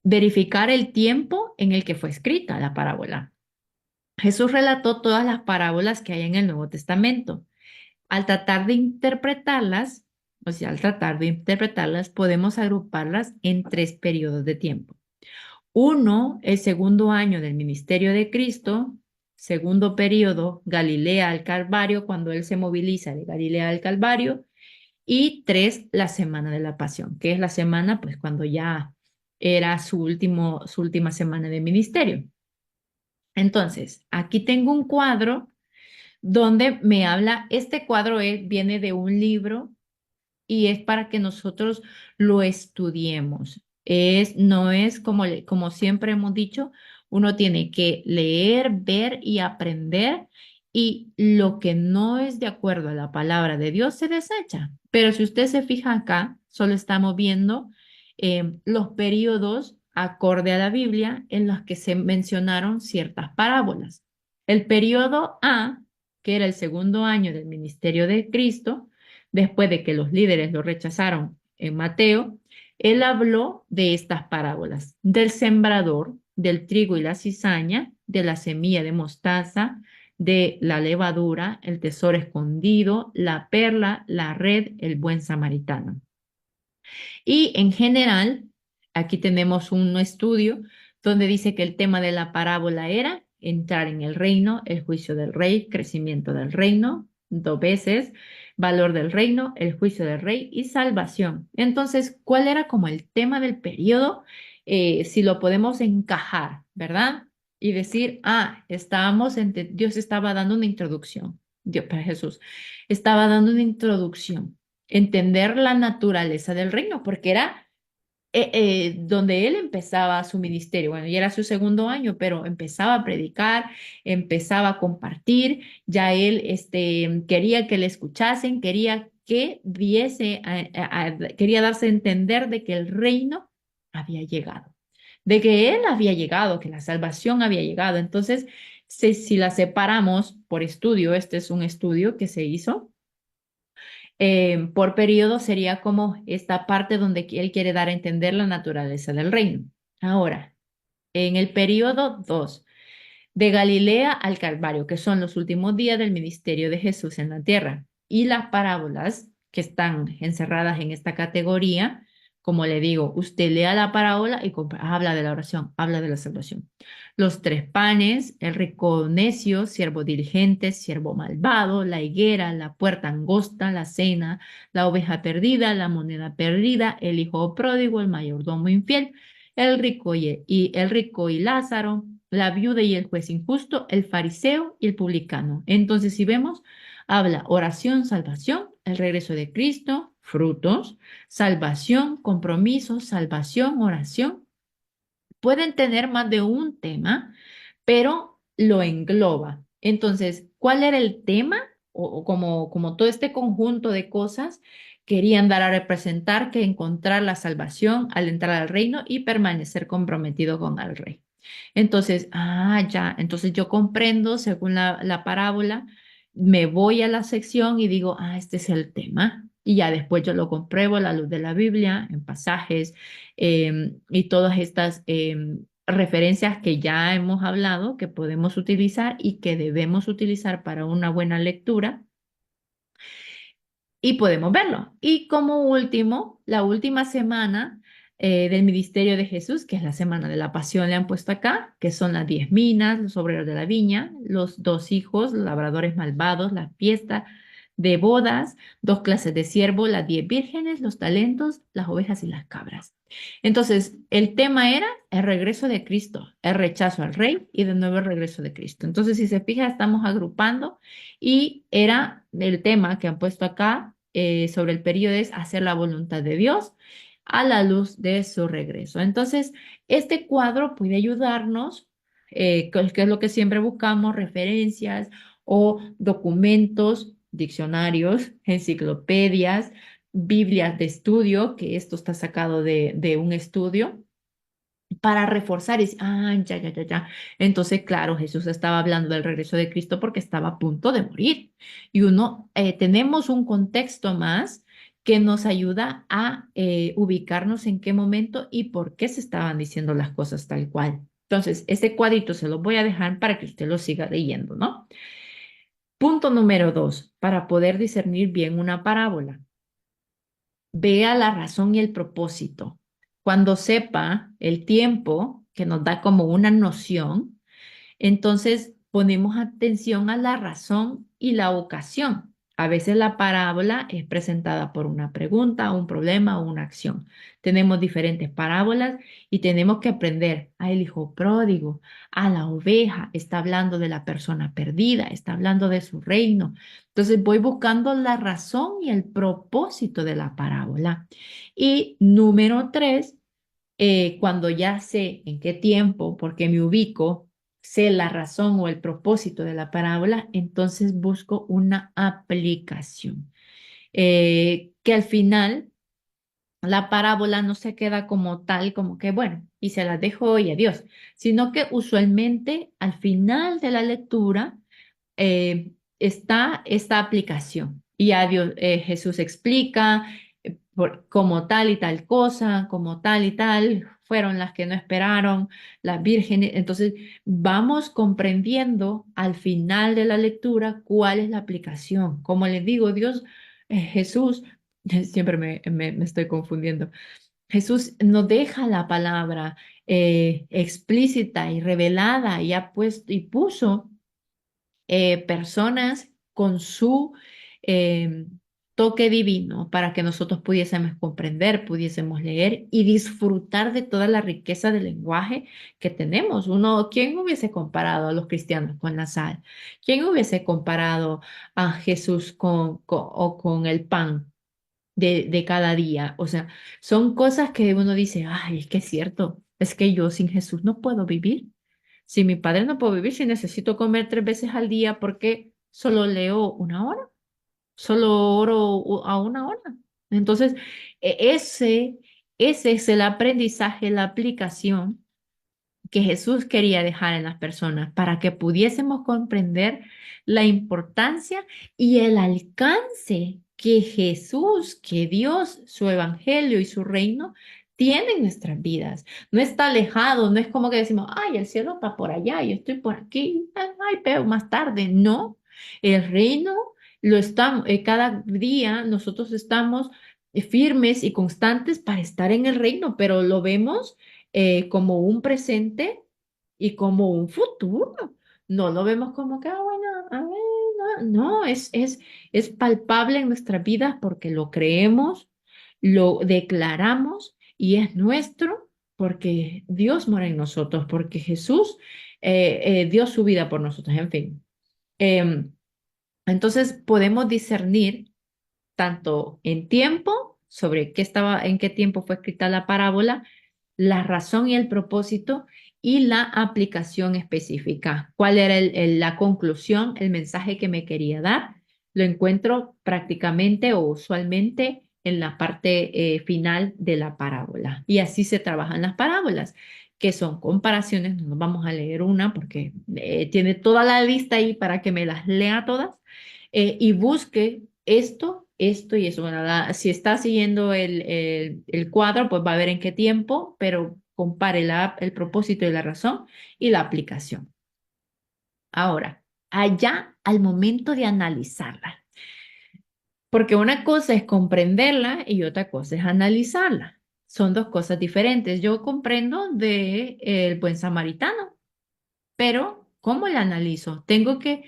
verificar el tiempo en el que fue escrita la parábola. Jesús relató todas las parábolas que hay en el Nuevo Testamento. Al tratar de interpretarlas, o sea, al tratar de interpretarlas, podemos agruparlas en tres periodos de tiempo. Uno, el segundo año del ministerio de Cristo. Segundo periodo, Galilea al Calvario, cuando Él se moviliza de Galilea al Calvario. Y tres, la semana de la pasión, que es la semana, pues, cuando ya era su última semana de ministerio. Entonces, aquí tengo un cuadro donde me habla, este cuadro viene de un libro y es para que nosotros lo estudiemos. No es como siempre hemos dicho, Uno tiene que leer, ver y aprender y lo que no es de acuerdo a la palabra de Dios se desecha. Pero si usted se fija acá, solo estamos viendo los periodos acorde a la Biblia en los que se mencionaron ciertas parábolas. El periodo A, que era el segundo año del ministerio de Cristo, después de que los líderes lo rechazaron en Mateo, él habló de estas parábolas, del sembrador, del trigo y la cizaña, de la semilla de mostaza, de la levadura, el tesoro escondido, la perla, la red, el buen samaritano. Y en general, aquí tenemos un estudio donde dice que el tema de la parábola era entrar en el reino, el juicio del rey, crecimiento del reino, dos veces, valor del reino, el juicio del rey y salvación. Entonces, ¿cuál era como el tema del periodo? Si lo podemos encajar, ¿verdad? Y decir, Dios estaba dando una introducción, Dios para Jesús, estaba dando una introducción entender la naturaleza del reino, porque era donde él empezaba su ministerio. Bueno, ya era su segundo año, pero empezaba a predicar, empezaba a compartir, ya él quería que le escuchasen, quería que quería darse a entender de que el reino había llegado, de que él había llegado, que la salvación había llegado. Entonces, si la separamos por estudio, este es un estudio que se hizo por periodo sería como esta parte donde él quiere dar a entender la naturaleza del reino. Ahora, en el periodo 2 de Galilea al Calvario, que son los últimos días del ministerio de Jesús en la tierra, y las parábolas que están encerradas en esta categoría, como le digo, usted lea la parábola y habla de la oración, habla de la salvación. Los tres panes, el rico necio, siervo diligente, siervo malvado, la higuera, la puerta angosta, la cena, la oveja perdida, la moneda perdida, el hijo pródigo, el mayordomo infiel, el rico y Lázaro, la viuda y el juez injusto, el fariseo y el publicano. Entonces, si vemos, habla oración, salvación, el regreso de Cristo, frutos, salvación, compromiso, salvación, oración. Pueden tener más de un tema, pero lo engloba. Entonces, ¿cuál era el tema? O como todo este conjunto de cosas querían dar a representar que encontrar la salvación al entrar al reino y permanecer comprometido con el rey. Entonces, ya, entonces yo comprendo según la parábola, me voy a la sección y digo, este es el tema. Y ya después yo lo compruebo a la luz de la Biblia, en pasajes y todas estas referencias que ya hemos hablado, que podemos utilizar y que debemos utilizar para una buena lectura y podemos verlo. Y como último, la última semana del ministerio de Jesús, que es la semana de la pasión, le han puesto acá, que son las 10 minas, los obreros de la viña, los dos hijos, los labradores malvados, la fiesta de bodas, dos clases de siervo, las 10 vírgenes, los talentos, las ovejas y las cabras. Entonces, el tema era el regreso de Cristo, el rechazo al rey y de nuevo el regreso de Cristo. Entonces, si se fija, estamos agrupando y era el tema que han puesto acá sobre el periodo es hacer la voluntad de Dios a la luz de su regreso. Entonces, este cuadro puede ayudarnos, que es lo que siempre buscamos, referencias o documentos, diccionarios, enciclopedias, Biblias de estudio, que esto está sacado de un estudio para reforzar, y ya. Entonces, claro, Jesús estaba hablando del regreso de Cristo porque estaba a punto de morir. Y tenemos un contexto más que nos ayuda a ubicarnos en qué momento y por qué se estaban diciendo las cosas tal cual. Entonces, este cuadrito se lo voy a dejar para que usted lo siga leyendo, ¿no? Punto número 2, para poder discernir bien una parábola. Vea la razón y el propósito. Cuando sepa el tiempo, que nos da como una noción, entonces ponemos atención a la razón y la ocasión. A veces la parábola es presentada por una pregunta, un problema o una acción. Tenemos diferentes parábolas y tenemos que aprender al hijo pródigo, a la oveja, está hablando de la persona perdida, está hablando de su reino. Entonces voy buscando la razón y el propósito de la parábola. Y número 3, cuando ya sé en qué tiempo, porque me ubico, sé la razón o el propósito de la parábola, entonces busco una aplicación. Que al final la parábola no se queda como tal, como que bueno, y se las dejo y adiós, sino que usualmente al final de la lectura está esta aplicación. Y ya Jesús explica como tal y tal cosa, como tal y tal, fueron las que no esperaron, las vírgenes. Entonces, vamos comprendiendo al final de la lectura cuál es la aplicación. Como les digo, Dios, Jesús, siempre me estoy confundiendo. Jesús nos deja la palabra explícita y revelada y ha puesto y puso personas con su eh, toque divino para que nosotros pudiésemos comprender, pudiésemos leer y disfrutar de toda la riqueza del lenguaje que tenemos. ¿Quién hubiese comparado a los cristianos con la sal? ¿Quién hubiese comparado a Jesús o con el pan de cada día? O sea, son cosas que uno dice, ay, es que es cierto, es que yo sin Jesús no puedo vivir. Si mi padre no puedo vivir, si necesito comer 3 veces al día, porque solo leo una hora, solo oro a una hora. Entonces, ese es el aprendizaje, la aplicación que Jesús quería dejar en las personas para que pudiésemos comprender la importancia y el alcance que Jesús, que Dios, su evangelio y su reino tiene en nuestras vidas. No está alejado, no es como que decimos, ay, el cielo está por allá, yo estoy por aquí, ay, pero más tarde. No, el reino lo estamos, cada día nosotros estamos firmes y constantes para estar en el reino, pero lo vemos como un presente y como un futuro. No lo vemos como que, bueno, a ver, no, es palpable en nuestras vidas porque lo creemos, lo declaramos y es nuestro porque Dios mora en nosotros, porque Jesús dio su vida por nosotros, en fin. Em, entonces podemos discernir tanto en tiempo, sobre en qué tiempo fue escrita la parábola, la razón y el propósito y la aplicación específica. ¿Cuál era la conclusión, el mensaje que me quería dar? Lo encuentro prácticamente o usualmente en la parte final de la parábola. Y así se trabajan las parábolas, que son comparaciones. No nos vamos a leer una porque tiene toda la lista ahí para que me las lea todas y busque esto y eso. Bueno, si está siguiendo el cuadro, pues va a ver en qué tiempo, pero compare el propósito y la razón y la aplicación. Ahora, allá al momento de analizarla, porque una cosa es comprenderla y otra cosa es analizarla. Son dos cosas diferentes. Yo comprendo de el buen samaritano, pero ¿cómo la analizo? Tengo que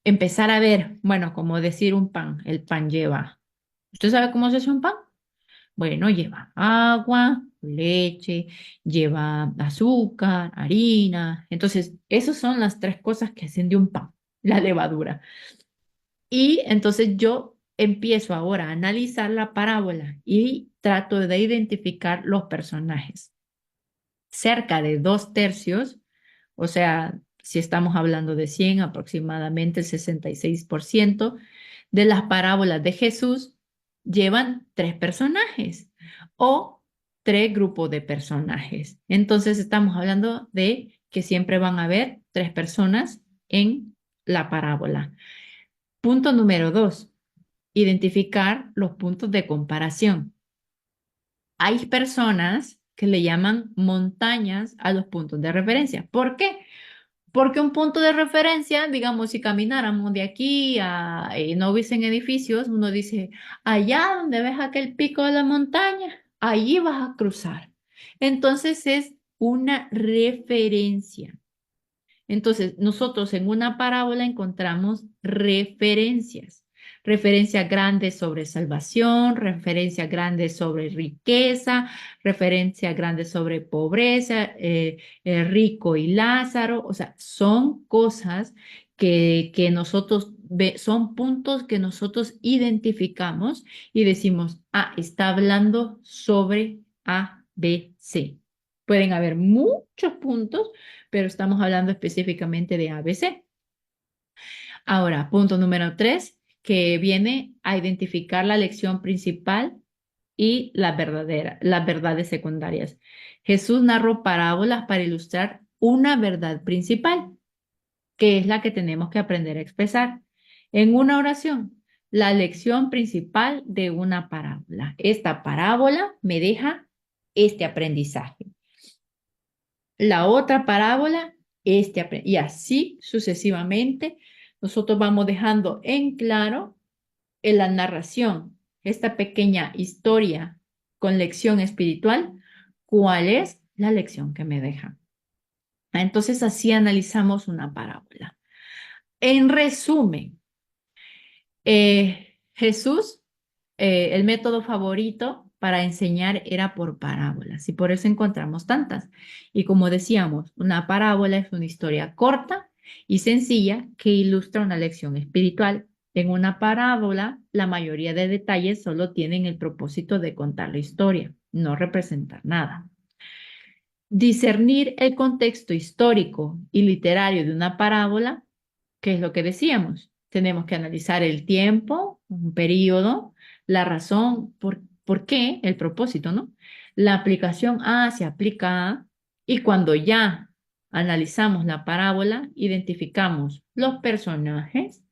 empezar a ver, bueno, como decir un pan, el pan lleva. ¿Usted sabe cómo se hace un pan? Bueno, lleva agua, leche, lleva azúcar, harina. Entonces, esas son las tres cosas que hacen de un pan, la levadura. Y entonces yo empiezo ahora a analizar la parábola y trato de identificar los personajes. Cerca de 2/3, o sea, si estamos hablando de 100, aproximadamente el 66% de las parábolas de Jesús llevan tres personajes o tres grupos de personajes. Entonces estamos hablando de que siempre van a haber tres personas en la parábola. Punto número 2, identificar los puntos de comparación. Hay personas que le llaman montañas a los puntos de referencia. ¿Por qué? Porque un punto de referencia, digamos, si camináramos de aquí a y no hubiesen edificios, uno dice, allá donde ves aquel pico de la montaña, allí vas a cruzar. Entonces es una referencia. Entonces, nosotros en una parábola encontramos referencias. Referencias grandes sobre salvación, referencias grandes sobre riqueza, referencias grandes sobre pobreza, rico y Lázaro. O sea, son cosas que nosotros, son puntos que nosotros identificamos y decimos, ah, está hablando sobre A, B, C. Pueden haber muchos puntos, pero estamos hablando específicamente de A, B, C. Ahora, punto número 3, que viene a identificar la lección principal y las verdades secundarias. Jesús narró parábolas para ilustrar una verdad principal, que es la que tenemos que aprender a expresar. En una oración, la lección principal de una parábola. Esta parábola me deja este aprendizaje. La otra parábola, y así sucesivamente, nosotros vamos dejando en claro en la narración, esta pequeña historia con lección espiritual, cuál es la lección que me deja. Entonces así analizamos una parábola. En resumen, Jesús, el método favorito para enseñar era por parábolas y por eso encontramos tantas. Y como decíamos, una parábola es una historia corta y sencilla que ilustra una lección espiritual. En una parábola, la mayoría de detalles solo tienen el propósito de contar la historia, no representar nada. Discernir el contexto histórico y literario de una parábola, ¿qué es lo que decíamos? Tenemos que analizar el tiempo, un periodo, la razón, por qué, el propósito, ¿no? La aplicación A se aplica a, y cuando ya analizamos la parábola, identificamos los personajes,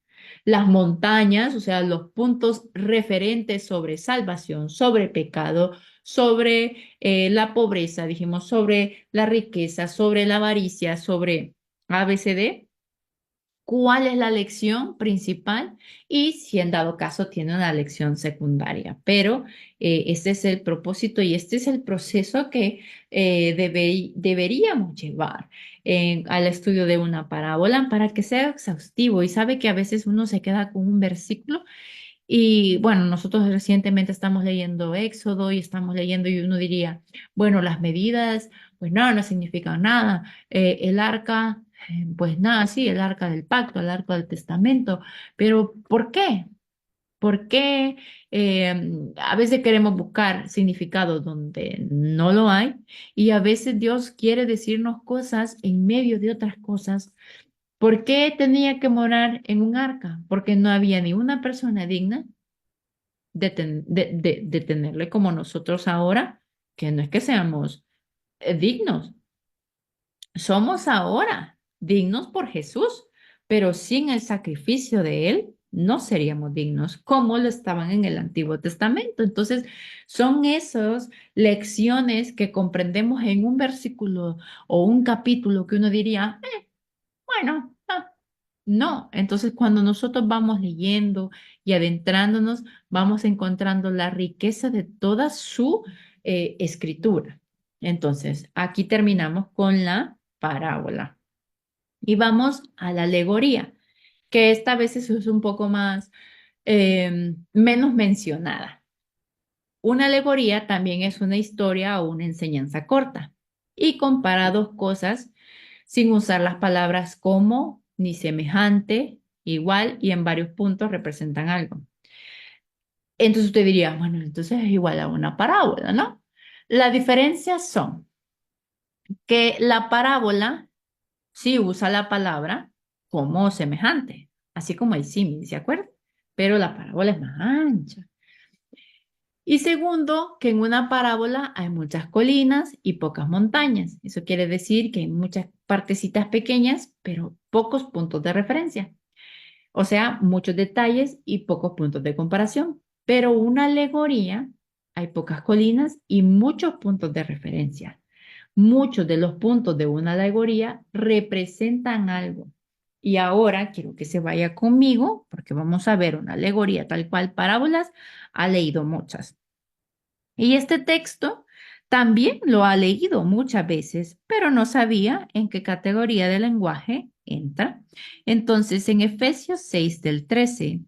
las montañas, o sea, los puntos referentes sobre salvación, sobre pecado, sobre la pobreza, dijimos, sobre la riqueza, sobre la avaricia, sobre ABCD, cuál es la lección principal y si en dado caso tiene una lección secundaria. Pero este es el propósito y este es el proceso que deberíamos llevar al estudio de una parábola para que sea exhaustivo. Y sabe que a veces uno se queda con un versículo y bueno, nosotros recientemente estamos leyendo Éxodo y estamos leyendo y uno diría, bueno, las medidas, pues no, no significan nada. El arca, pues nada, sí, el arca del pacto, el arca del testamento, pero ¿por qué? ¿Por qué a veces queremos buscar significado donde no lo hay y a veces Dios quiere decirnos cosas en medio de otras cosas? ¿Por qué tenía que morar en un arca? Porque no había ni una persona digna de tenerle como nosotros ahora, que no es que seamos dignos, somos ahora dignos por Jesús, pero sin el sacrificio de Él no seríamos dignos como lo estaban en el Antiguo Testamento. Entonces, son esas lecciones que comprendemos en un versículo o un capítulo que uno diría, bueno, no, entonces cuando nosotros vamos leyendo y adentrándonos, vamos encontrando la riqueza de toda su escritura. Entonces, aquí terminamos con la parábola y vamos a la alegoría, que esta vez es un poco más, menos mencionada. Una alegoría también es una historia o una enseñanza corta y compara dos cosas sin usar las palabras como, ni semejante, igual y en varios puntos representan algo. Entonces usted diría, bueno, entonces es igual a una parábola, ¿no? Las diferencias son que la parábola sí usa la palabra como semejante, así como el símil, ¿se acuerda? Pero la parábola es más ancha. Y segundo, que en una parábola hay muchas colinas y pocas montañas. Eso quiere decir que hay muchas partecitas pequeñas, pero pocos puntos de referencia. O sea, muchos detalles y pocos puntos de comparación. Pero una alegoría, hay pocas colinas y muchos puntos de referencia. Muchos de los puntos de una alegoría representan algo. Y ahora quiero que se vaya conmigo porque vamos a ver una alegoría tal cual parábolas. Ha leído muchas. Y este texto también lo ha leído muchas veces, pero no sabía en qué categoría de lenguaje entra. Entonces, en Efesios 6 del 13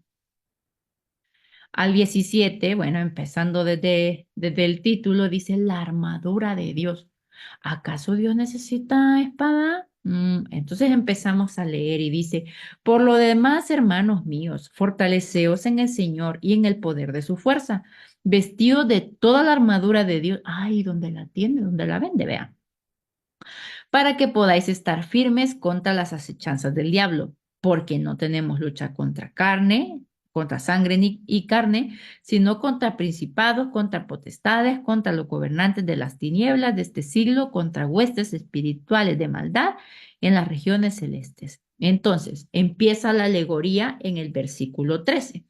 al 17, bueno, empezando desde el título, dice la armadura de Dios. ¿Acaso Dios necesita espada? Entonces empezamos a leer y dice, por lo demás, hermanos míos, fortaleceos en el Señor y en el poder de su fuerza, vestidos de toda la armadura de Dios. Ay, ¿dónde la tiene? ¿Dónde la vende? Vean, para que podáis estar firmes contra las acechanzas del diablo, porque no tenemos lucha contra carne, contra sangre y carne, sino contra principados, contra potestades, contra los gobernantes de las tinieblas de este siglo, contra huestes espirituales de maldad en las regiones celestes. Entonces, empieza la alegoría en el versículo 13.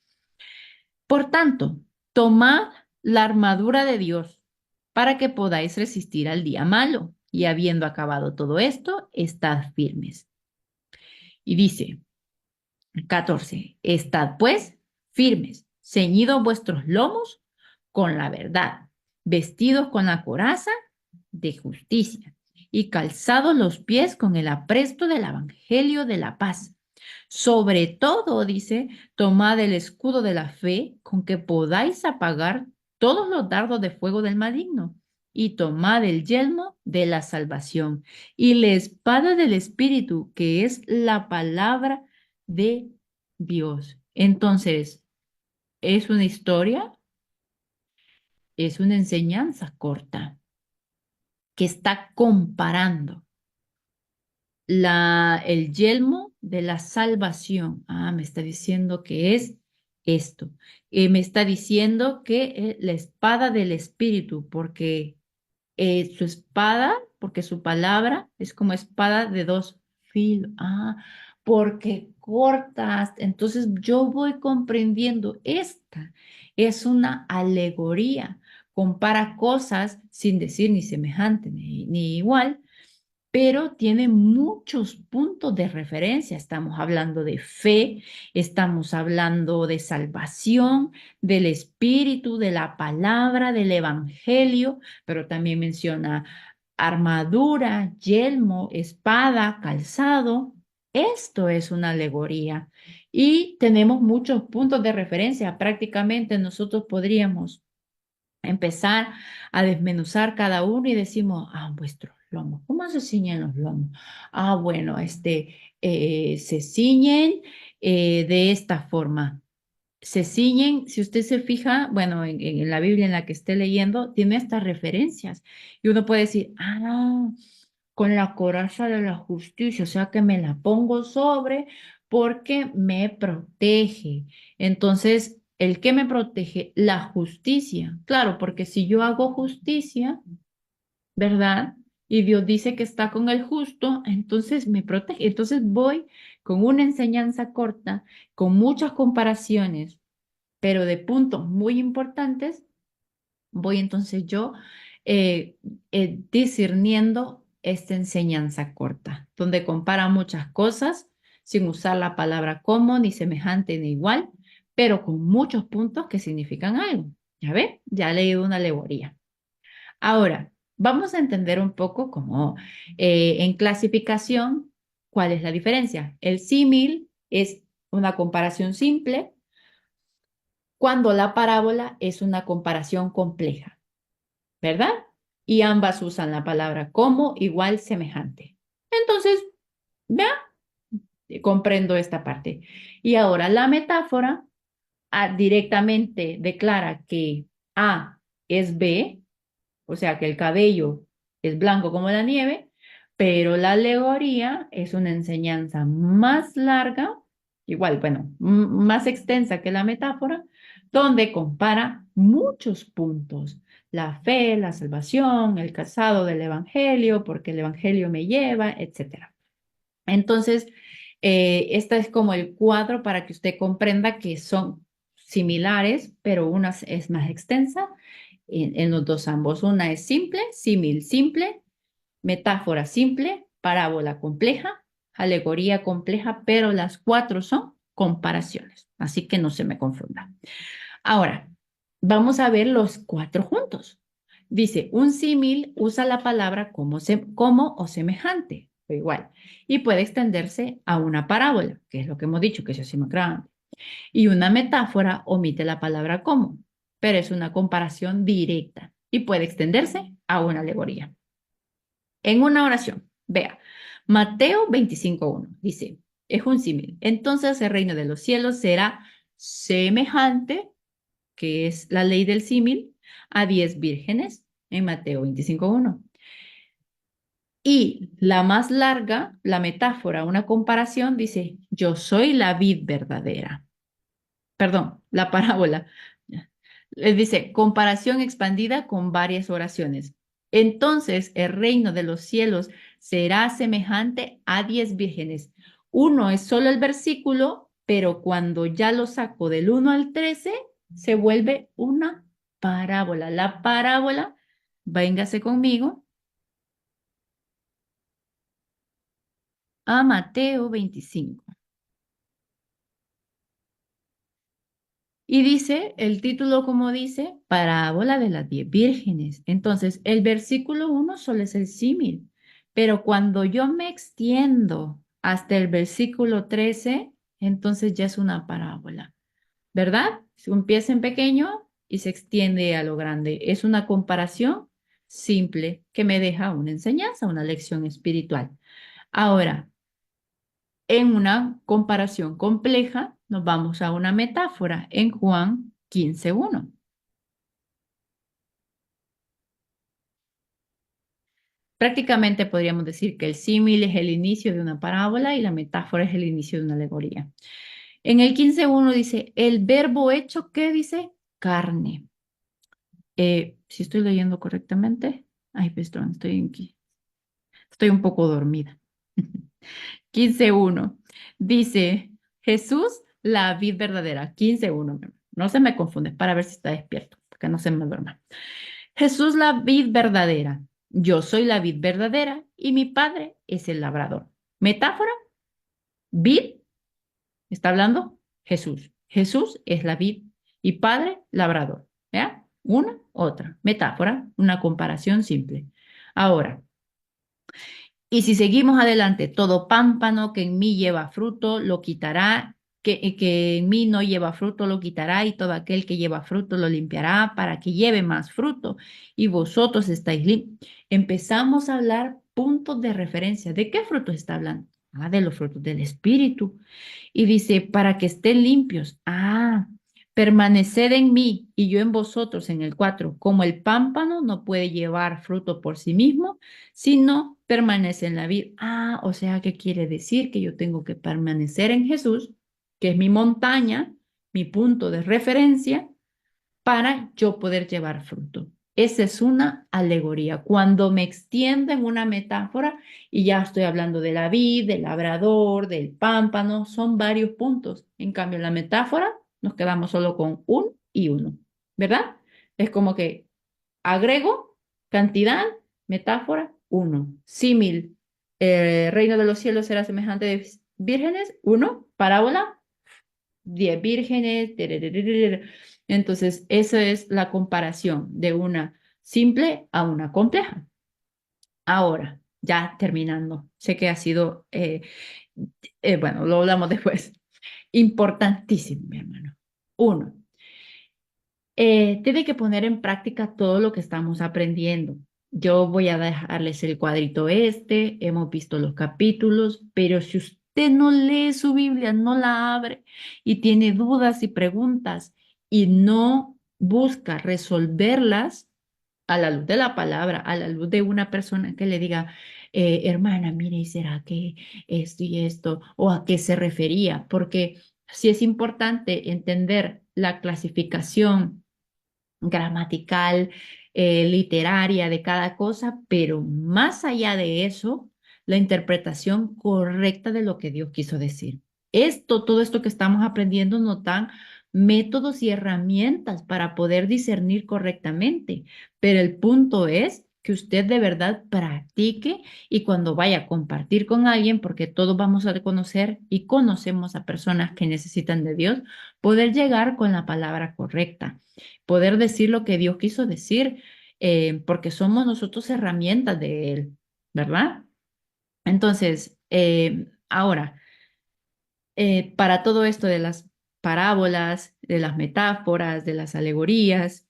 Por tanto, tomad la armadura de Dios para que podáis resistir al día malo y habiendo acabado todo esto, estad firmes. Y dice 14, estad pues firmes, ceñidos vuestros lomos con la verdad, vestidos con la coraza de justicia y calzados los pies con el apresto del evangelio de la paz. Sobre todo, dice, tomad el escudo de la fe con que podáis apagar todos los dardos de fuego del maligno y tomad el yelmo de la salvación y la espada del Espíritu, que es la palabra de Dios. Entonces, es una historia, es una enseñanza corta que está comparando el yelmo de la salvación. Ah, me está diciendo que es esto. Me está diciendo que la espada del Espíritu, porque su espada, porque su palabra es como espada de dos filos. Ah, porque cortas. Entonces yo voy comprendiendo, esta es una alegoría. Compara cosas sin decir ni semejante ni igual, pero tiene muchos puntos de referencia. Estamos hablando de fe, estamos hablando de salvación, del Espíritu, de la palabra, del Evangelio, pero también menciona armadura, yelmo, espada, calzado. Esto es una alegoría y tenemos muchos puntos de referencia. Prácticamente nosotros podríamos empezar a desmenuzar cada uno y decimos, vuestros lomos, ¿cómo se ciñen los lomos? Bueno, se ciñen de esta forma. Se ciñen, si usted se fija, bueno, en la Biblia en la que esté leyendo, tiene estas referencias. Y uno puede decir, con la coraza de la justicia, o sea que me la pongo sobre porque me protege. Entonces, ¿el qué me protege? La justicia. Claro, porque si yo hago justicia, ¿verdad? Y Dios dice que está con el justo, entonces me protege. Entonces voy con una enseñanza corta, con muchas comparaciones, pero de puntos muy importantes, voy entonces yo discerniendo esta enseñanza corta, donde compara muchas cosas sin usar la palabra como, ni semejante, ni igual, pero con muchos puntos que significan algo. ¿Ya ve? Ya he leído una alegoría. Ahora, vamos a entender un poco como en clasificación, ¿cuál es la diferencia? El símil es una comparación simple, cuando la parábola es una comparación compleja. ¿Verdad? Y ambas usan la palabra como, igual, semejante. Entonces, vea, comprendo esta parte. Y ahora la metáfora directamente declara que A es B, o sea que el cabello es blanco como la nieve, pero la alegoría es una enseñanza más larga, igual, bueno, más extensa que la metáfora, donde compara muchos puntos. La fe, la salvación, el casado del evangelio, porque el evangelio me lleva, etcétera. Entonces, este es como el cuadro para que usted comprenda que son similares, pero una es más extensa en los dos ambos. Una es simple, símil simple, metáfora simple, parábola compleja, alegoría compleja, pero las cuatro son comparaciones. Así que no se me confunda. Ahora, vamos a ver los cuatro juntos. Dice, un símil usa la palabra como o semejante, o igual, y puede extenderse a una parábola, que es lo que hemos dicho, que es así más grande. Y una metáfora omite la palabra como, pero es una comparación directa y puede extenderse a una alegoría. En una oración, vea, Mateo 25:1 dice, es un símil. Entonces el reino de los cielos será semejante, que es la ley del símil, a 10 vírgenes en Mateo 25:1. Y la más larga, la metáfora, una comparación, dice, yo soy la vid verdadera. Perdón, la parábola. Les dice, comparación expandida con varias oraciones. Entonces el reino de los cielos será semejante a 10 vírgenes. Uno es solo el versículo, pero cuando ya lo saco del 1 al 13, se vuelve una parábola. La parábola, véngase conmigo a Mateo 25. Y dice, el título como dice, parábola de las 10 vírgenes. Entonces, el versículo 1 solo es el símil, pero cuando yo me extiendo hasta el versículo 13, entonces ya es una parábola, ¿verdad? Se empieza en pequeño y se extiende a lo grande. Es una comparación simple que me deja una enseñanza, una lección espiritual. Ahora, en una comparación compleja, nos vamos a una metáfora en Juan 15:1. Prácticamente podríamos decir que el símil es el inicio de una parábola y la metáfora es el inicio de una alegoría. En el 15:1 dice, el verbo hecho, ¿qué dice? Carne. Si estoy leyendo correctamente. Ay, perdón, estoy un poco dormida. 15:1 dice, Jesús, la vid verdadera. 15:1. No se me confunde para ver si está despierto, que no se me duerma. Jesús, la vid verdadera. Yo soy la vid verdadera y mi padre es el labrador. Metáfora, vid, está hablando Jesús. Jesús es la vid y padre, labrador. ¿Ya? Una, otra. Metáfora, una comparación simple. Ahora, y si seguimos adelante, todo pámpano que en mí lleva fruto lo quitará, que en mí no lleva fruto lo quitará, y todo aquel que lleva fruto lo limpiará para que lleve más fruto. Y vosotros estáis limpios. Empezamos a hablar puntos de referencia. ¿De qué fruto está hablando? Ah, de los frutos del Espíritu. Y dice, para que estén limpios. Ah, permaneced en mí y yo en vosotros, en el 4. Como el pámpano no puede llevar fruto por sí mismo, sino permanece en la vid. Ah, o sea, ¿qué quiere decir? Que yo tengo que permanecer en Jesús, que es mi montaña, mi punto de referencia, para yo poder llevar fruto. Esa es una alegoría. Cuando me extiendo en una metáfora y ya estoy hablando de la vid, del labrador, del pámpano, son varios puntos. En cambio, en la metáfora nos quedamos solo con un y uno, ¿verdad? Es como que agrego cantidad, metáfora, uno. Símil, reino de los cielos será semejante de vírgenes, uno. Parábola, 10 vírgenes. Entonces, esa es la comparación de una simple a una compleja. Ahora, ya terminando, sé que ha sido, bueno, lo hablamos después. Importantísimo, mi hermano. Uno, tiene que poner en práctica todo lo que estamos aprendiendo. Yo voy a dejarles el cuadrito este, hemos visto los capítulos, pero si usted no lee su Biblia, no la abre y tiene dudas y preguntas y no busca resolverlas a la luz de la palabra, a la luz de una persona que le diga, hermana, mire, ¿y será que esto y esto? ¿O a qué se refería? Porque sí es importante entender la clasificación gramatical, literaria de cada cosa, pero más allá de eso, la interpretación correcta de lo que Dios quiso decir. Todo esto que estamos aprendiendo nos dan métodos y herramientas para poder discernir correctamente, pero el punto es que usted de verdad practique y cuando vaya a compartir con alguien, porque todos vamos a reconocer y conocemos a personas que necesitan de Dios, poder llegar con la palabra correcta, poder decir lo que Dios quiso decir, porque somos nosotros herramientas de Él, ¿verdad? Entonces, ahora, para todo esto de las parábolas, de las metáforas, de las alegorías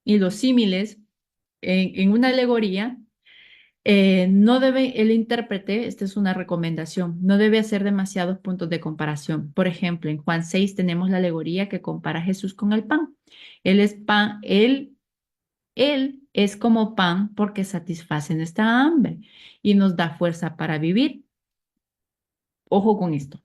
y los símiles, en una alegoría, No debe, el intérprete, esta es una recomendación, no debe hacer demasiados puntos de comparación. Por ejemplo, en Juan 6 tenemos la alegoría que compara a Jesús con el pan. Él es pan, él es como pan porque satisface nuestra hambre y nos da fuerza para vivir. Ojo con esto.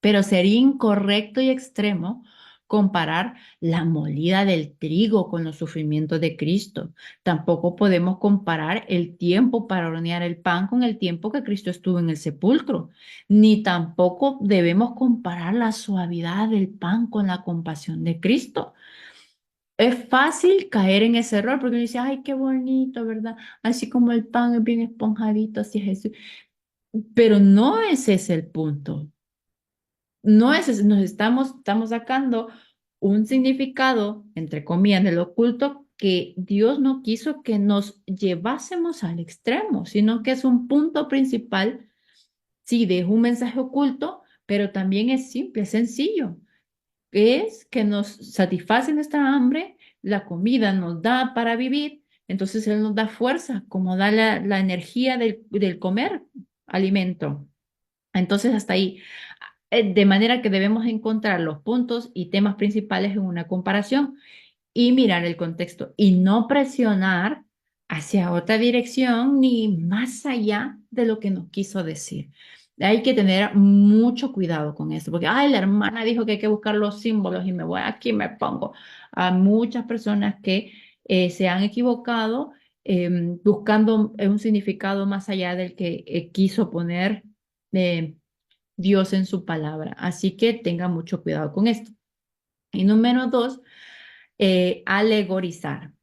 Pero sería incorrecto y extremo comparar la molida del trigo con los sufrimientos de Cristo. Tampoco podemos comparar el tiempo para hornear el pan con el tiempo que Cristo estuvo en el sepulcro. Ni tampoco debemos comparar la suavidad del pan con la compasión de Cristo. Es fácil caer en ese error porque uno dice, ay, qué bonito, ¿verdad? Así como el pan es bien esponjadito, así es Jesús. Pero no ese es el punto. No es, nos estamos sacando un significado, entre comillas, del oculto que Dios no quiso que nos llevásemos al extremo, sino que es un punto principal, sí, de un mensaje oculto, pero también es simple, es sencillo, es que nos satisface nuestra hambre, la comida nos da para vivir, entonces Él nos da fuerza, como da la energía del comer alimento. Entonces, hasta ahí. De manera que debemos encontrar los puntos y temas principales en una comparación y mirar el contexto y no presionar hacia otra dirección ni más allá de lo que nos quiso decir. Hay que tener mucho cuidado con eso, porque, ay, la hermana dijo que hay que buscar los símbolos y me voy aquí, me pongo. A muchas personas que se han equivocado buscando un significado más allá del que quiso poner. eh, Dios en su palabra. Así que tenga mucho cuidado con esto. Y número dos, alegorizar,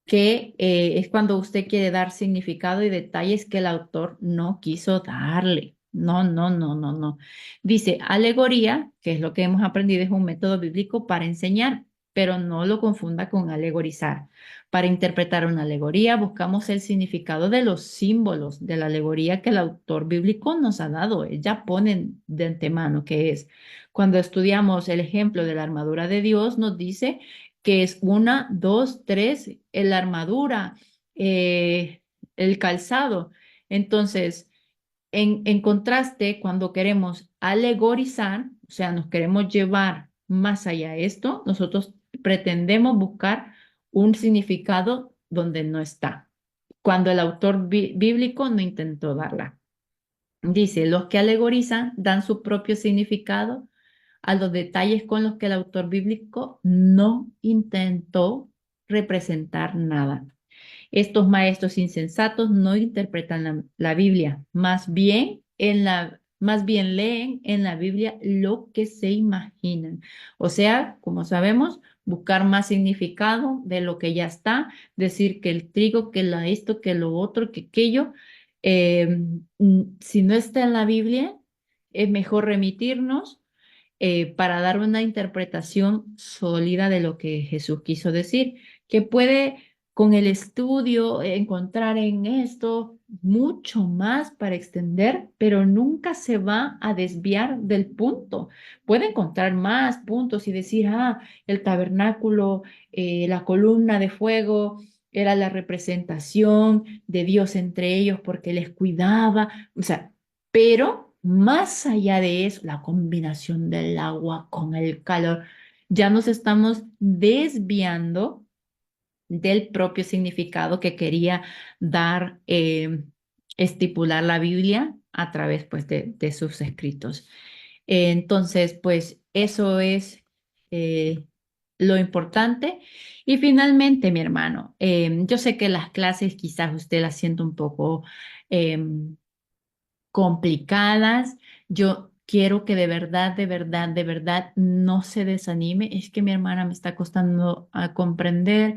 que es cuando usted quiere dar significado y detalles que el autor no quiso darle. No, no, no, no, no. Dice, alegoría, que es lo que hemos aprendido, es un método bíblico para enseñar, pero no lo confunda con alegorizar. Para interpretar una alegoría, buscamos el significado de los símbolos de la alegoría que el autor bíblico nos ha dado. Ella pone de antemano que es. Cuando estudiamos el ejemplo de la armadura de Dios, nos dice que es una, dos, tres, la armadura, eh, el calzado. Entonces, en contraste, cuando queremos alegorizar, o sea, nos queremos llevar más allá de esto, nosotros pretendemos buscar un significado donde no está, cuando el autor bíblico no intentó darla. Dice, los que alegorizan dan su propio significado a los detalles con los que el autor bíblico no intentó representar nada. Estos maestros insensatos no interpretan la Biblia, más bien leen en la Biblia lo que se imaginan. O sea, como sabemos, buscar más significado de lo que ya está, decir que el trigo, que esto, que lo otro, que aquello. Si no está en la Biblia, es mejor remitirnos para dar una interpretación sólida de lo que Jesús quiso decir, que puede con el estudio encontrar en esto mucho más para extender, pero nunca se va a desviar del punto. Puede encontrar más puntos y decir, ah, el tabernáculo, la columna de fuego. Era la representación de Dios entre ellos porque les cuidaba, o sea, pero más allá de eso, la combinación del agua con el calor, ya nos estamos desviando del propio significado que quería dar, estipular la Biblia a través pues, de sus escritos. Entonces, pues eso es lo importante. Y finalmente, mi hermano, yo sé que las clases quizás usted las siente un poco complicadas. Yo quiero que de verdad, de verdad, de verdad no se desanime. Es que mi hermana me está costando a comprender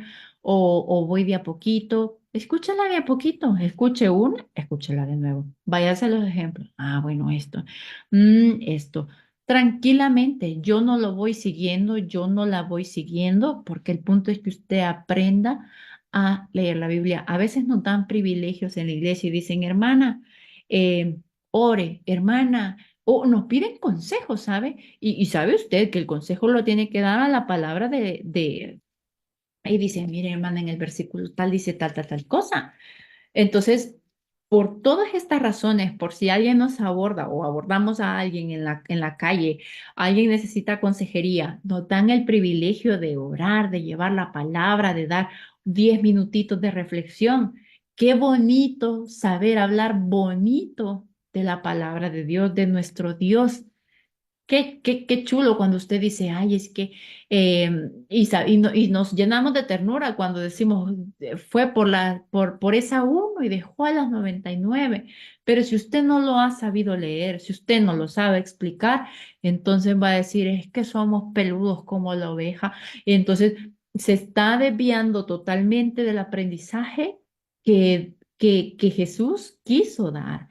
o voy de a poquito. Escúchala de a poquito. Escuche una, escúchela de nuevo. Váyase a los ejemplos. Ah, bueno, esto. Esto. Tranquilamente, yo no lo voy siguiendo, yo no la voy siguiendo, porque el punto es que usted aprenda a leer la Biblia. A veces nos dan privilegios en la iglesia y dicen, hermana, eh, ore, hermana, o nos piden consejos, ¿sabe? Y sabe usted que el consejo lo tiene que dar a la palabra ahí dice, mire, hermana, en el versículo tal dice tal, tal, tal cosa. Entonces, Por todas estas razones, por si alguien nos aborda o abordamos a alguien en la calle, alguien necesita consejería, nos dan el privilegio de orar, de llevar la palabra, de dar 10 minutitos de reflexión. Qué bonito saber hablar bonito de la palabra de Dios, de nuestro Dios. Qué chulo cuando usted dice, ay, es que, y nos llenamos de ternura cuando decimos, fue por esa uno y dejó a las 99. Pero si usted no lo ha sabido leer, si usted no lo sabe explicar, entonces va a decir, es que somos peludos como la oveja. Y entonces se está desviando totalmente del aprendizaje que Jesús quiso dar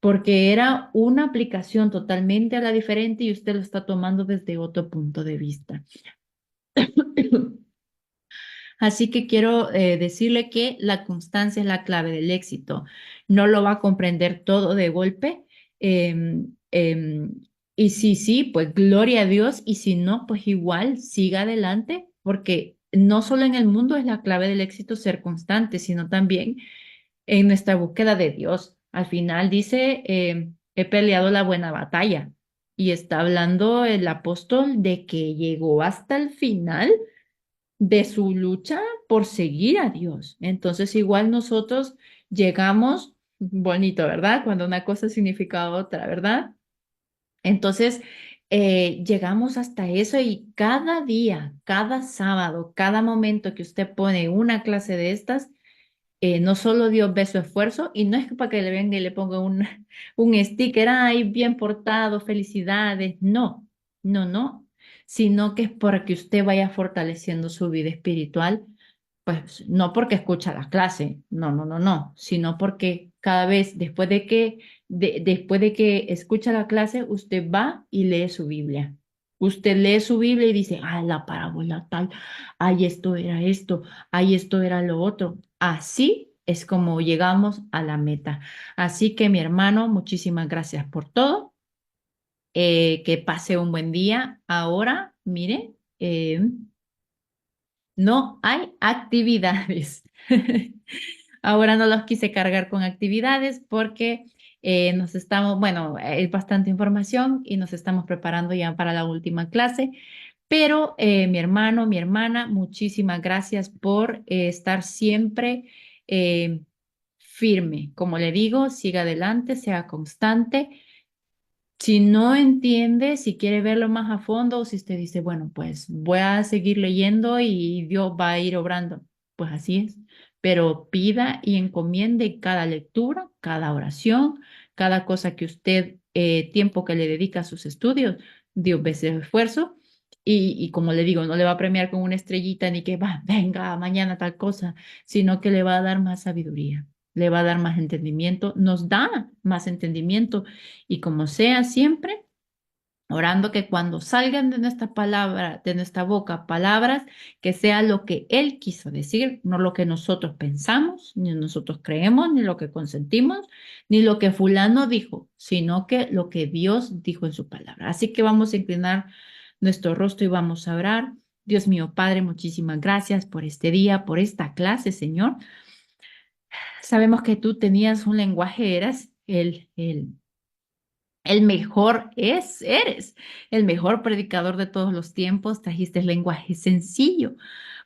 porque era una aplicación totalmente a la diferente y usted lo está tomando desde otro punto de vista. Así que quiero decirle que la constancia es la clave del éxito. No lo va a comprender todo de golpe. em, em, y si sí, pues gloria a Dios. Y si no, pues igual siga adelante, porque no solo en el mundo es la clave del éxito ser constante, sino también en nuestra búsqueda de Dios. Al final dice, he peleado la buena batalla. Y está hablando el apóstol de que llegó hasta el final de su lucha por seguir a Dios. Entonces, igual nosotros llegamos, bonito, ¿verdad? Cuando una cosa significa otra, ¿verdad? Entonces, llegamos hasta eso y cada día, cada sábado, cada momento que usted pone una clase de estas, no solo Dios ve su esfuerzo y no es para que le venga y le ponga un sticker, ay, bien portado, felicidades. No, no, sino que es para que usted vaya fortaleciendo su vida espiritual, pues no porque escucha la clase, no, sino porque cada vez después de que escucha la clase, usted va y lee su Biblia. Usted lee su Biblia y dice, ah, la parábola tal, ay, esto era esto, ay, esto era lo otro. Así es como llegamos a la meta. Así que mi hermano, muchísimas gracias por todo. Que pase un buen día. Ahora, mire, no hay actividades. Ahora no los quise cargar con actividades porque nos estamos, bueno, es bastante información y nos estamos preparando ya para la última clase. Pero mi hermano, mi hermana, muchísimas gracias por estar siempre eh, firme. Como le digo, siga adelante, sea constante. Si no entiende, si quiere verlo más a fondo, o si usted dice, bueno, pues voy a seguir leyendo y Dios va a ir obrando, pues así es. Pero pida y encomiende cada lectura, cada oración, cada cosa que usted, tiempo que le dedica a sus estudios, Dios ve ese esfuerzo. Y como le digo, no le va a premiar con una estrellita ni que va, venga, mañana tal cosa, sino que le va a dar más sabiduría, le va a dar más entendimiento, nos da más entendimiento y como sea siempre, orando que cuando salgan de nuestra palabra, de nuestra boca, palabras, que sea lo que Él quiso decir, no lo que nosotros pensamos, ni nosotros creemos, ni lo que consentimos, ni lo que fulano dijo, sino que lo que Dios dijo en su palabra. Así que vamos a inclinar nuestro rostro y vamos a orar. Dios mío, Padre, muchísimas gracias por este día, por esta clase, Señor. Sabemos que tú tenías un lenguaje, eras el mejor eres el mejor predicador de todos los tiempos. Trajiste el lenguaje sencillo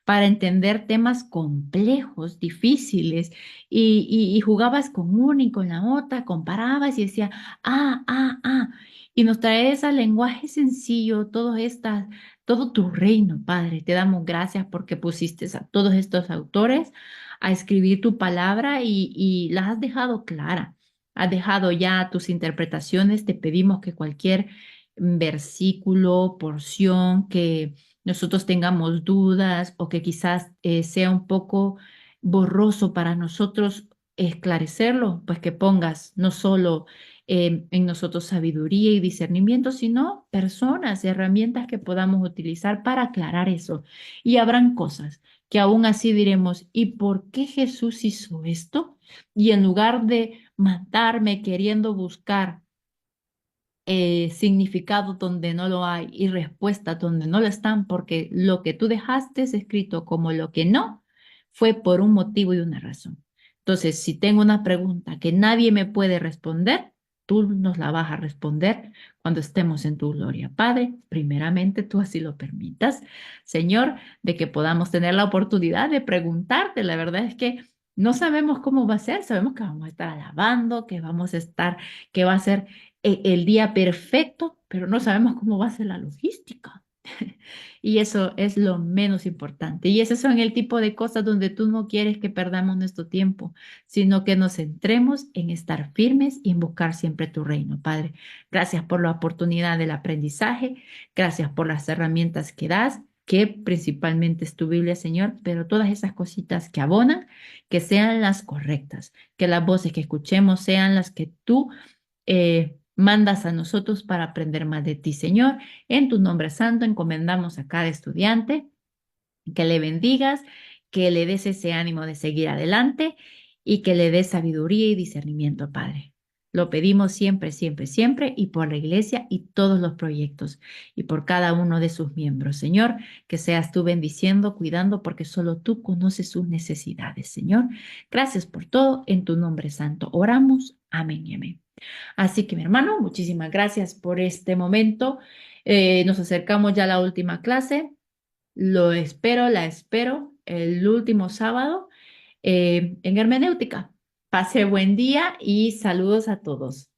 para entender temas complejos, difíciles, y jugabas con una y con la otra, comparabas y decía, ah. Y nos traes al lenguaje sencillo, todo tu reino, Padre. Te damos gracias porque pusiste a todos estos autores a escribir tu palabra y las has dejado clara. Has dejado ya tus interpretaciones. Te pedimos que cualquier versículo, porción que nosotros tengamos dudas o que quizás sea un poco borroso para nosotros esclarecerlo, pues que pongas no solo en nosotros sabiduría y discernimiento, sino personas, herramientas que podamos utilizar para aclarar eso. Y habrán cosas que aún así diremos, ¿y por qué Jesús hizo esto? Y en lugar de matarme queriendo buscar significado donde no lo hay y respuesta donde no lo están, porque lo que tú dejaste es escrito como lo que no fue por un motivo y una razón. Entonces, si tengo una pregunta que nadie me puede responder, tú nos la vas a responder cuando estemos en tu gloria. Padre, primeramente tú así lo permitas, Señor, de que podamos tener la oportunidad de preguntarte. La verdad es que no sabemos cómo va a ser, sabemos que vamos a estar alabando, que vamos a estar, que va a ser el día perfecto, pero no sabemos cómo va a ser la logística. Y eso es lo menos importante. Y esos son el tipo de cosas donde tú no quieres que perdamos nuestro tiempo, sino que nos centremos en estar firmes y en buscar siempre tu reino, Padre. Gracias por la oportunidad del aprendizaje, gracias por las herramientas que das, que principalmente es tu Biblia, Señor, pero todas esas cositas que abonan, que sean las correctas, que las voces que escuchemos sean las que tú mandas a nosotros para aprender más de ti, Señor. En tu nombre santo encomendamos a cada estudiante, que le bendigas, que le des ese ánimo de seguir adelante y que le des sabiduría y discernimiento, Padre. Lo pedimos siempre, siempre, siempre y por la iglesia y todos los proyectos y por cada uno de sus miembros, Señor, que seas tú bendiciendo, cuidando, porque solo tú conoces sus necesidades, Señor. Gracias por todo. En tu nombre santo oramos. Amén y amén. Así que mi hermano, muchísimas gracias por este momento. Nos acercamos ya a la última clase. Lo espero, la espero el último sábado en hermenéutica. Pase buen día y saludos a todos.